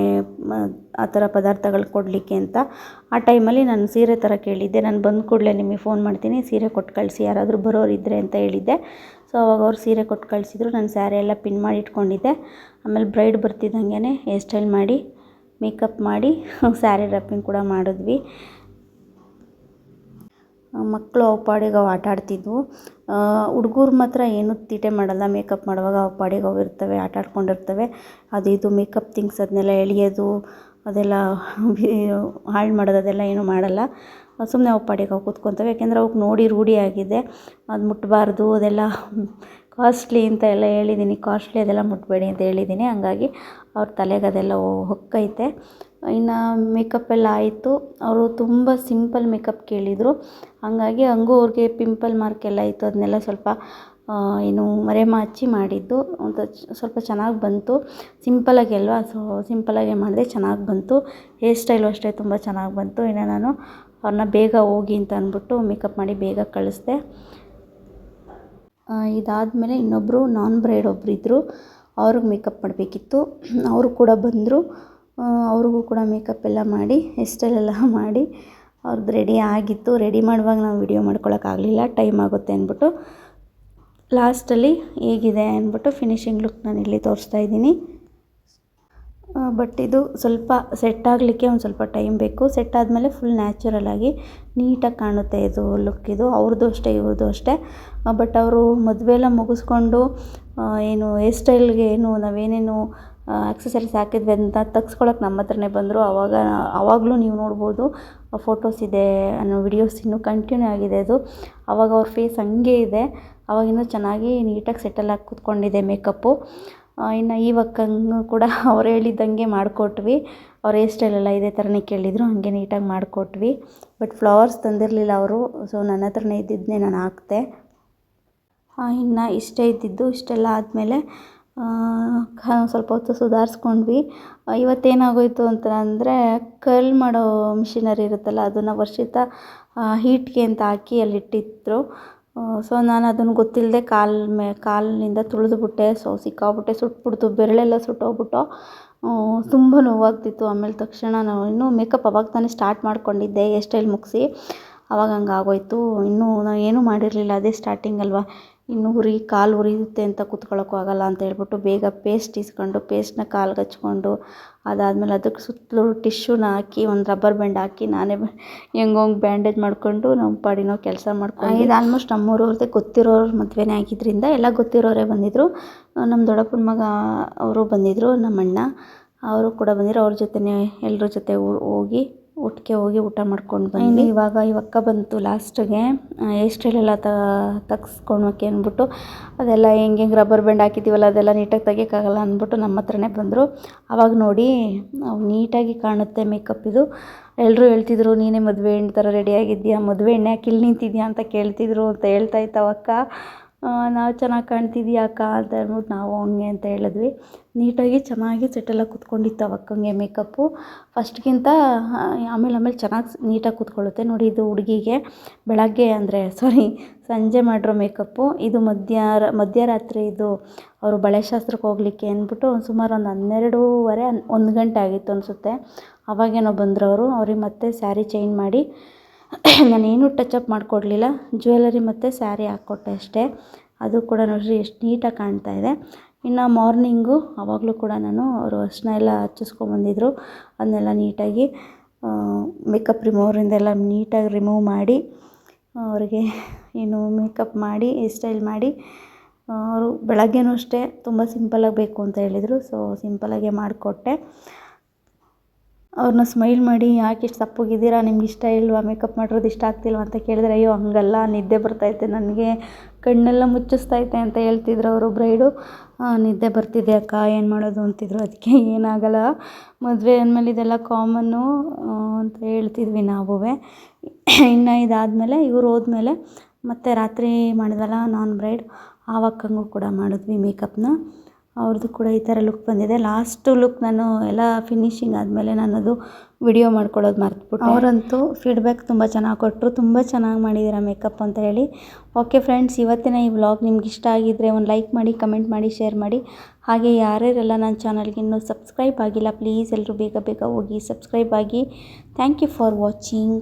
ಆ ಥರ ಪದಾರ್ಥಗಳು ಕೊಡಲಿಕ್ಕೆ ಅಂತ. ಆ ಟೈಮಲ್ಲಿ ನಾನು ಸೀರೆ ಥರ ಕೇಳಿದ್ದೆ. ನಾನು ಬಂದ ಕೂಡಲೇ ನಿಮಗೆ ಫೋನ್ ಮಾಡ್ತೀನಿ, ಸೀರೆ ಕೊಟ್ಟು ಕಳಿಸಿ ಯಾರಾದರೂ ಬರೋರಿದ್ದರೆ ಅಂತ ಹೇಳಿದ್ದೆ. ಸೊ ಅವಾಗ ಅವ್ರು ಸೀರೆ ಕೊಟ್ಟು ಕಳಿಸಿದ್ರು. ನಾನು ಸ್ಯಾರಿ ಎಲ್ಲ ಪಿನ್ ಮಾಡಿ ಇಟ್ಕೊಂಡಿದ್ದೆ. ಆಮೇಲೆ ಬ್ರೈಡ್ ಬರ್ತಿದ್ದಂಗೆ ಹೇರ್ ಸ್ಟೈಲ್ ಮಾಡಿ ಮೇಕಪ್ ಮಾಡಿ ಸ್ಯಾರಿ ರ್ಯಾಪಿಂಗ್ ಕೂಡ ಮಾಡಿದ್ವಿ. ಮಕ್ಕಳು ಅವು ಪಾಡಿಗೆ ಅವು ಆಟ ಆಡ್ತಿದ್ವು. ಹುಡುಗರು ಮಾತ್ರ ಏನೂ ತೀಟೆ ಮಾಡಲ್ಲ. ಮೇಕಪ್ ಮಾಡುವಾಗ ಅವು ಪಾಡಿಗೆ ಅವು ಇರ್ತವೆ, ಆಟ ಆಡ್ಕೊಂಡಿರ್ತವೆ. ಅದು ಇದು ಮೇಕಪ್ ಥಿಂಗ್ಸ್ ಅದನ್ನೆಲ್ಲ ಎಳೆಯೋದು, ಅದೆಲ್ಲ ಹಾಳು ಮಾಡೋದು ಅದೆಲ್ಲ ಏನೂ ಮಾಡಲ್ಲ. ಸುಮ್ಮನೆ ಅವು ಪಾಡಿಗೆ ಅವು ಕೂತ್ಕೊತವೆ. ಯಾಕೆಂದರೆ ಅವಕ್ಕೆ ನೋಡಿ ರೂಢಿ ಆಗಿದೆ. ಅದು ಮುಟ್ಟಬಾರ್ದು, ಅದೆಲ್ಲ ಕಾಸ್ಟ್ಲಿ ಅಂತ ಎಲ್ಲ ಹೇಳಿದ್ದೀನಿ. ಕಾಸ್ಟ್ಲಿ ಅದೆಲ್ಲ ಮುಟ್ಟಬೇಡಿ ಅಂತ ಹೇಳಿದ್ದೀನಿ. ಹಂಗಾಗಿ ಅವ್ರ ತಲೆಗೆ ಅದೆಲ್ಲ ಹೊಕ್ಕೈತೆ. ಇನ್ನು ಮೇಕಪ್ ಎಲ್ಲ ಆಯಿತು. ಅವರು ತುಂಬ ಸಿಂಪಲ್ ಮೇಕಪ್ ಕೇಳಿದರು. ಹಂಗಾಗಿ ಹಂಗೂ ಅವ್ರಿಗೆ ಪಿಂಪಲ್ ಮಾರ್ಕ್ ಎಲ್ಲ ಇತ್ತು. ಅದನ್ನೆಲ್ಲ ಸ್ವಲ್ಪ ಮರೆಮಾಚಿ ಮಾಡಿದ್ದು ಒಂದು ಸ್ವಲ್ಪ ಚೆನ್ನಾಗಿ ಬಂತು. ಸಿಂಪಲಾಗಿ ಅಲ್ವಾ, ಸೊ ಸಿಂಪಲಾಗೆ ಮಾಡಿದೆ, ಚೆನ್ನಾಗಿ ಬಂತು. ಹೇರ್ ಸ್ಟೈಲು ಅಷ್ಟೇ ತುಂಬ ಚೆನ್ನಾಗಿ ಬಂತು. ಇನ್ನು ನಾನು ಅವ್ರನ್ನ ಬೇಗ ಹೋಗಿ ಅಂತ ಅಂದ್ಬಿಟ್ಟು ಮೇಕಪ್ ಮಾಡಿ ಬೇಗ ಕಳಿಸ್ದೆ. ಇದಾದಮೇಲೆ ಇನ್ನೊಬ್ಬರು ನಾನ್ ಬ್ರೈಡ್ ಒಬ್ಬರಿದ್ದರು, ಅವ್ರಿಗೆ ಮೇಕಪ್ ಮಾಡಬೇಕಿತ್ತು. ಅವರು ಕೂಡ ಬಂದರು. ಅವ್ರಿಗೂ ಕೂಡ ಮೇಕಪ್ ಎಲ್ಲ ಮಾಡಿ ಹೇರ್ ಸ್ಟೈಲೆಲ್ಲ ಮಾಡಿ ಅವ್ರದ್ದು ರೆಡಿ ಆಗಿತ್ತು. ರೆಡಿ ಮಾಡುವಾಗ ನಾವು ವಿಡಿಯೋ ಮಾಡ್ಕೊಳಕ್ಕಾಗಲಿಲ್ಲ, ಟೈಮ್ ಆಗುತ್ತೆ ಅಂದ್ಬಿಟ್ಟು. ಲಾಸ್ಟಲ್ಲಿ ಹೇಗಿದೆ ಅಂದ್ಬಿಟ್ಟು ಫಿನಿಶಿಂಗ್ ಲುಕ್ ನಾನು ಇಲ್ಲಿ ತೋರಿಸ್ತಾ ಇದ್ದೀನಿ. ಬಟ್ ಇದು ಸ್ವಲ್ಪ ಸೆಟ್ ಆಗಲಿಕ್ಕೆ ಒಂದು ಸ್ವಲ್ಪ ಟೈಮ್ ಬೇಕು. ಸೆಟ್ ಆದಮೇಲೆ ಫುಲ್ ನ್ಯಾಚುರಲ್ ಆಗಿ ನೀಟಾಗಿ ಕಾಣುತ್ತೆ ಇದು ಲುಕ್. ಇದು ಅವ್ರದ್ದು ಅಷ್ಟೇ, ಇವ್ರದ್ದು ಅಷ್ಟೇ. ಬಟ್ ಅವರು ಮದುವೆ ಎಲ್ಲ ಮುಗಿಸ್ಕೊಂಡು ಹೇರ್ ಸ್ಟೈಲ್ಗೆ ನಾವೇನೇನು ಆಕ್ಸಸರೀಸ್ ಹಾಕಿದ್ವಿ ಅಂತ ತೆಗ್ಸ್ಕೊಳಕ್ಕೆ ನಮ್ಮ ಹತ್ರನೇ ಬಂದರು. ಆವಾಗಲೂ ನೀವು ನೋಡ್ಬೋದು, ಫೋಟೋಸ್ ಇದೆ, ವಿಡಿಯೋಸ್ ಇನ್ನೂ ಕಂಟಿನ್ಯೂ ಆಗಿದೆ ಅದು. ಆವಾಗ ಅವ್ರ ಫೇಸ್ ಹಂಗೆ ಇದೆ. ಆವಾಗಿನ್ನೂ ಚೆನ್ನಾಗಿ ನೀಟಾಗಿ ಸೆಟಲ್ ಆಗಿ ಕೂತ್ಕೊಂಡಿದೆ ಮೇಕಪ್ಪು. ಇನ್ನು ಇವಾಗಂಗೂ ಕೂಡ ಅವ್ರು ಹೇಳಿದ್ದಂಗೆ ಮಾಡಿಕೊಟ್ವಿ. ಅವ್ರ ಹೇರ್ ಸ್ಟೈಲೆಲ್ಲ ಇದೇ ಥರನೇ ಕೇಳಿದರು, ಹಾಗೆ ನೀಟಾಗಿ ಮಾಡಿಕೊಟ್ವಿ. ಬಟ್ ಫ್ಲವರ್ಸ್ ತಂದಿರಲಿಲ್ಲ ಅವರು, ಸೊ ನನ್ನ ಹತ್ರನೇ ಇದ್ದಿದ್ದನ್ನೇ ನಾನು ಹಾಕಿದೆ. ಇನ್ನು ಇಷ್ಟೇ ಇದ್ದಿದ್ದು. ಇಷ್ಟೆಲ್ಲ ಆದಮೇಲೆ ಸ್ವಲ್ಪ ಹೊತ್ತು ಸುಧಾರಿಸ್ಕೊಂಡ್ವಿ. ಇವತ್ತೇನಾಗೋಯಿತು ಅಂತ ಅಂದರೆ, ಕರ್ಲ್ ಮಾಡೋ ಮಿಷಿನರಿ ಇರುತ್ತಲ್ಲ, ಅದನ್ನು ವರ್ಷಿತ ಹೀಟ್ಗೆ ಅಂತ ಹಾಕಿ ಅಲ್ಲಿಟ್ಟಿದ್ರು. ಸೊ ನಾನು ಅದನ್ನು ಗೊತ್ತಿಲ್ಲದೆ ಕಾಲಿನಿಂದ ತುಳಿದ್ಬಿಟ್ಟೆ. ಸೊ ಸಿಕ್ಕಾಬಿಟ್ಟೆ ಸುಟ್ಬಿಡ್ತು, ಬೆರಳೆಲ್ಲ ಸುಟ್ಟೋಗ್ಬಿಟ್ಟು ತುಂಬ ನೋವಾಗ್ತಿತ್ತು. ಆಮೇಲೆ ತಕ್ಷಣ ನಾವು ಇನ್ನೂ ಮೇಕಪ್ ಅವಾಗ ತಾನೇ ಸ್ಟಾರ್ಟ್ ಮಾಡ್ಕೊಂಡಿದ್ದೆ, ಹೇರ್ ಸ್ಟೈಲ್ ಮುಗಿಸಿ. ಆವಾಗ ಹಂಗೆ ಆಗೋಯಿತು. ಇನ್ನೂ ನಾವು ಏನೂ ಮಾಡಿರಲಿಲ್ಲ, ಅದೇ ಸ್ಟಾರ್ಟಿಂಗ್ ಅಲ್ವಾ. ಇನ್ನು ಕಾಲು ಉರಿಯುತ್ತೆ ಅಂತ ಕೂತ್ಕೊಳ್ಳೋಕ್ಕೂ ಆಗೋಲ್ಲ ಅಂತ ಹೇಳ್ಬಿಟ್ಟು ಬೇಗ ಪೇಸ್ಟ್ ಇಸ್ಕೊಂಡು ಪೇಸ್ಟ್ನ ಕಾಲಿಗೆ ಹಚ್ಕೊಂಡು, ಅದಾದಮೇಲೆ ಅದಕ್ಕೆ ಸುತ್ತಲೂ ಟಿಶ್ಯೂನ ಹಾಕಿ ಒಂದು ರಬ್ಬರ್ ಬ್ಯಾಂಡ್ ಹಾಕಿ ನಾನೇ ಹೆಂಗೋಂಗೆ ಬ್ಯಾಂಡೇಜ್ ಮಾಡಿಕೊಂಡು ನಮ್ಮ ಪಾಡಿನೋ ಕೆಲಸ ಮಾಡ್ಕೊಂಡು. ಇದು ಆಲ್ಮೋಸ್ಟ್ ನಮ್ಮೂರವ್ರದ್ದೇ, ಗೊತ್ತಿರೋರು ಮದುವೆನೇ ಆಗಿದ್ದರಿಂದ ಎಲ್ಲ ಗೊತ್ತಿರೋರೇ ಬಂದಿದ್ದರು. ನಮ್ಮ ದೊಡ್ಡಪ್ಪನ ಮಗ ಅವರು ಬಂದಿದ್ದರು, ನಮ್ಮ ಅಣ್ಣ ಅವರು ಕೂಡ ಬಂದಿದ್ರು. ಅವ್ರ ಜೊತೆನೇ ಎಲ್ಲರ ಜೊತೆ ಒಟ್ಟಿಗೆ ಹೋಗಿ ಊಟ ಮಾಡ್ಕೊಂಡು ಬಂದು ಇವಾಗ ಇವಕ್ಕ ಬಂತು ಲಾಸ್ಟಿಗೆ ಹೇರ್ ಸ್ಟೈಲೆಲ್ಲ ತೆಗ್ಸ್ಕೊಳಕ್ಕೆ ಅಂದ್ಬಿಟ್ಟು. ಅದೆಲ್ಲ ಹೆಂಗೆ ರಬ್ಬರ್ ಬ್ಯಾಂಡ್ ಹಾಕಿದ್ದೀವಲ್ಲ ಅದೆಲ್ಲ ನೀಟಾಗಿ ತೆಗಿಯೋಕ್ಕಾಗಲ್ಲ ಅಂದ್ಬಿಟ್ಟು ನಮ್ಮ ಹತ್ರನೇ ಬಂದರು. ಆವಾಗ ನೋಡಿ ನೀಟಾಗಿ ಕಾಣುತ್ತೆ ಮೇಕಪ್ ಇದು. ಎಲ್ಲರೂ ಹೇಳ್ತಿದ್ರು, ನೀನೇ ಮದುವೆ ಹೆಣ್ಣು ಥರ ರೆಡಿಯಾಗಿದ್ದೀಯಾ, ಮದುವೆ ಎಣ್ಣೆ ಹಾಕಿ ಇಲ್ಲಿ ನಿಂತಿದ್ಯಾ ಅಂತ ಕೇಳ್ತಿದ್ರು ಅಂತ ಹೇಳ್ತಾ ಇತ್ತವಕ್ಕ. ನಾವು ಚೆನ್ನಾಗಿ ಕಾಣ್ತಿದ್ದೀಯ ಅಕ್ಕ ಅಂತ ಹೇಳ್ಬಿಟ್ಟು ನಾವು ಹಂಗೆ ಅಂತ ಹೇಳಿದ್ವಿ. ನೀಟಾಗಿ ಚೆನ್ನಾಗಿ ಸೆಟ್ಟೆಲ್ಲ ಕೂತ್ಕೊಂಡಿತ್ತು ಅವಕ್ಕಂಗೆ ಮೇಕಪ್ಪು. ಫಸ್ಟ್ಗಿಂತ ಆಮೇಲೆ ಚೆನ್ನಾಗಿ ನೀಟಾಗಿ ಕೂತ್ಕೊಳ್ಳುತ್ತೆ ನೋಡಿ. ಇದು ಹುಡುಗಿಗೆ ಬೆಳಗ್ಗೆ ಸಂಜೆ ಮಾಡಿರೋ ಮೇಕಪ್ಪು. ಇದು ಮಧ್ಯರಾತ್ರಿ ಇದು ಅವರು ಬಳೆ ಶಾಸ್ತ್ರಕ್ಕೆ ಹೋಗಲಿಕ್ಕೆ ಅಂದ್ಬಿಟ್ಟು ಸುಮಾರು ಒಂದು 12:30 1 ಗಂಟೆ ಆಗಿತ್ತು ಅನಿಸುತ್ತೆ. ಅವಾಗೇನೋ ಬಂದರು ಅವರು. ಅವ್ರಿಗೆ ಮತ್ತೆ ಸ್ಯಾರಿ ಚೇಂಜ್ ಮಾಡಿ ನಾನೇನು ಟಚಪ್ ಮಾಡಿಕೊಡ್ಲಿಲ್ಲ, ಜ್ಯುವೆಲರಿ ಮತ್ತು ಸ್ಯಾರಿ ಹಾಕ್ಕೊಟ್ಟೆ ಅಷ್ಟೇ. ಅದು ಕೂಡ ನೋಡಿರಿ ಎಷ್ಟು ನೀಟಾಗಿ ಕಾಣ್ತಾ ಇದೆ. ಇನ್ನು ಮಾರ್ನಿಂಗು ಆವಾಗಲೂ ಕೂಡ ಅವರು ಅರಿಶಿನ ಎಲ್ಲ ಹಚ್ಚಿಸ್ಕೊಂಬಂದಿದ್ರು. ಅದನ್ನೆಲ್ಲ ನೀಟಾಗಿ ಮೇಕಪ್ ರಿಮೂವರಿಂದೆಲ್ಲ ನೀಟಾಗಿ ರಿಮೂವ್ ಮಾಡಿ ಅವ್ರಿಗೆ ಏನು ಮೇಕಪ್ ಮಾಡಿ ಹೇರ್ ಸ್ಟೈಲ್ ಮಾಡಿ ಅವರು ಬೆಳಗ್ಗೆನೂ ಅಷ್ಟೇ ತುಂಬ ಸಿಂಪಲಾಗಿ ಬೇಕು ಅಂತ ಹೇಳಿದರು. ಸೊ ಸಿಂಪಲಾಗೆ ಮಾಡಿಕೊಟ್ಟೆ. ಅವ್ರನ್ನ ಸ್ಮೈಲ್ ಮಾಡಿ ಯಾಕೆ ಇಷ್ಟು ಸಪ್ಪಗಿದ್ದೀರಾ, ನಿಮ್ಗೆ ಇಷ್ಟ ಇಲ್ವಾ ಮೇಕಪ್ ಮಾಡಿರೋದು ಇಷ್ಟ ಆಗ್ತಿಲ್ವ ಅಂತ ಕೇಳಿದ್ರೆ, ಅಯ್ಯೋ ಹಂಗಲ್ಲ, ನಿದ್ದೆ ಬರ್ತಾಯಿತ್ತೆ ನನಗೆ, ಕಣ್ಣೆಲ್ಲ ಮುಚ್ಚಿಸ್ತೈತೆ ಅಂತ ಹೇಳ್ತಿದ್ರು ಅವರು ಬ್ರೈಡು. ನಿದ್ದೆ ಬರ್ತಿದೆ ಅಕ್ಕ, ಏನು ಮಾಡೋದು ಅಂತಿದ್ರು. ಅದಕ್ಕೆ ಏನಾಗಲ್ಲ, ಮದುವೆ ಅಂದಮೇಲೆ ಇದೆಲ್ಲ ಕಾಮನ್ನು ಅಂತ ಹೇಳ್ತಿದ್ವಿ ನಾವು. ಇನ್ನು ಇದಾದಮೇಲೆ ಇವ್ರು ಹೋದ್ಮೇಲೆ ಮತ್ತೆ ರಾತ್ರಿ ಮಾಡಿದ್ವಲ್ಲ ನಾನ್ ಬ್ರೈಡ್, ಆವಕ್ಕಂಗೂ ಕೂಡ ಮಾಡಿದ್ವಿ ಮೇಕಪ್ನ. ಅವ್ರದ್ದು ಕೂಡ ಈ ಥರ ಲುಕ್ ಬಂದಿದೆ. ಲಾಸ್ಟು ಲುಕ್ ನಾನು ಎಲ್ಲ ಫಿನಿಶಿಂಗ್ ಆದಮೇಲೆ ನಾನು ಅದು ವಿಡಿಯೋ ಮಾಡ್ಕೊಳ್ಳೋದು ಮರ್ತ್ಬಿಟ್ಟೆ. ಅವರಂತೂ ಫೀಡ್ಬ್ಯಾಕ್ ತುಂಬ ಚೆನ್ನಾಗಿ ಕೊಟ್ಟರು, ತುಂಬ ಚೆನ್ನಾಗಿ ಮಾಡಿದ್ದೀರಾ ಮೇಕಪ್ ಅಂತ ಹೇಳಿ. ಓಕೆ ಫ್ರೆಂಡ್ಸ್, ಇವತ್ತಿನ ಈ ವ್ಲಾಗ್ ನಿಮ್ಗೆ ಇಷ್ಟ ಆಗಿದ್ದರೆ ಒಂದು ಲೈಕ್ ಮಾಡಿ, ಕಮೆಂಟ್ ಮಾಡಿ, ಶೇರ್ ಮಾಡಿ. ಹಾಗೆ ಯಾರ್ಯಾರೆಲ್ಲ ನನ್ನ ಚಾನಲ್ಗೆ ಇನ್ನೂ ಸಬ್ಸ್ಕ್ರೈಬ್ ಆಗಿಲ್ಲ, ಪ್ಲೀಸ್ ಎಲ್ಲರೂ ಬೇಗ ಬೇಗ ಹೋಗಿ ಸಬ್ಸ್ಕ್ರೈಬ್ ಆಗಿ. Thank you for watching.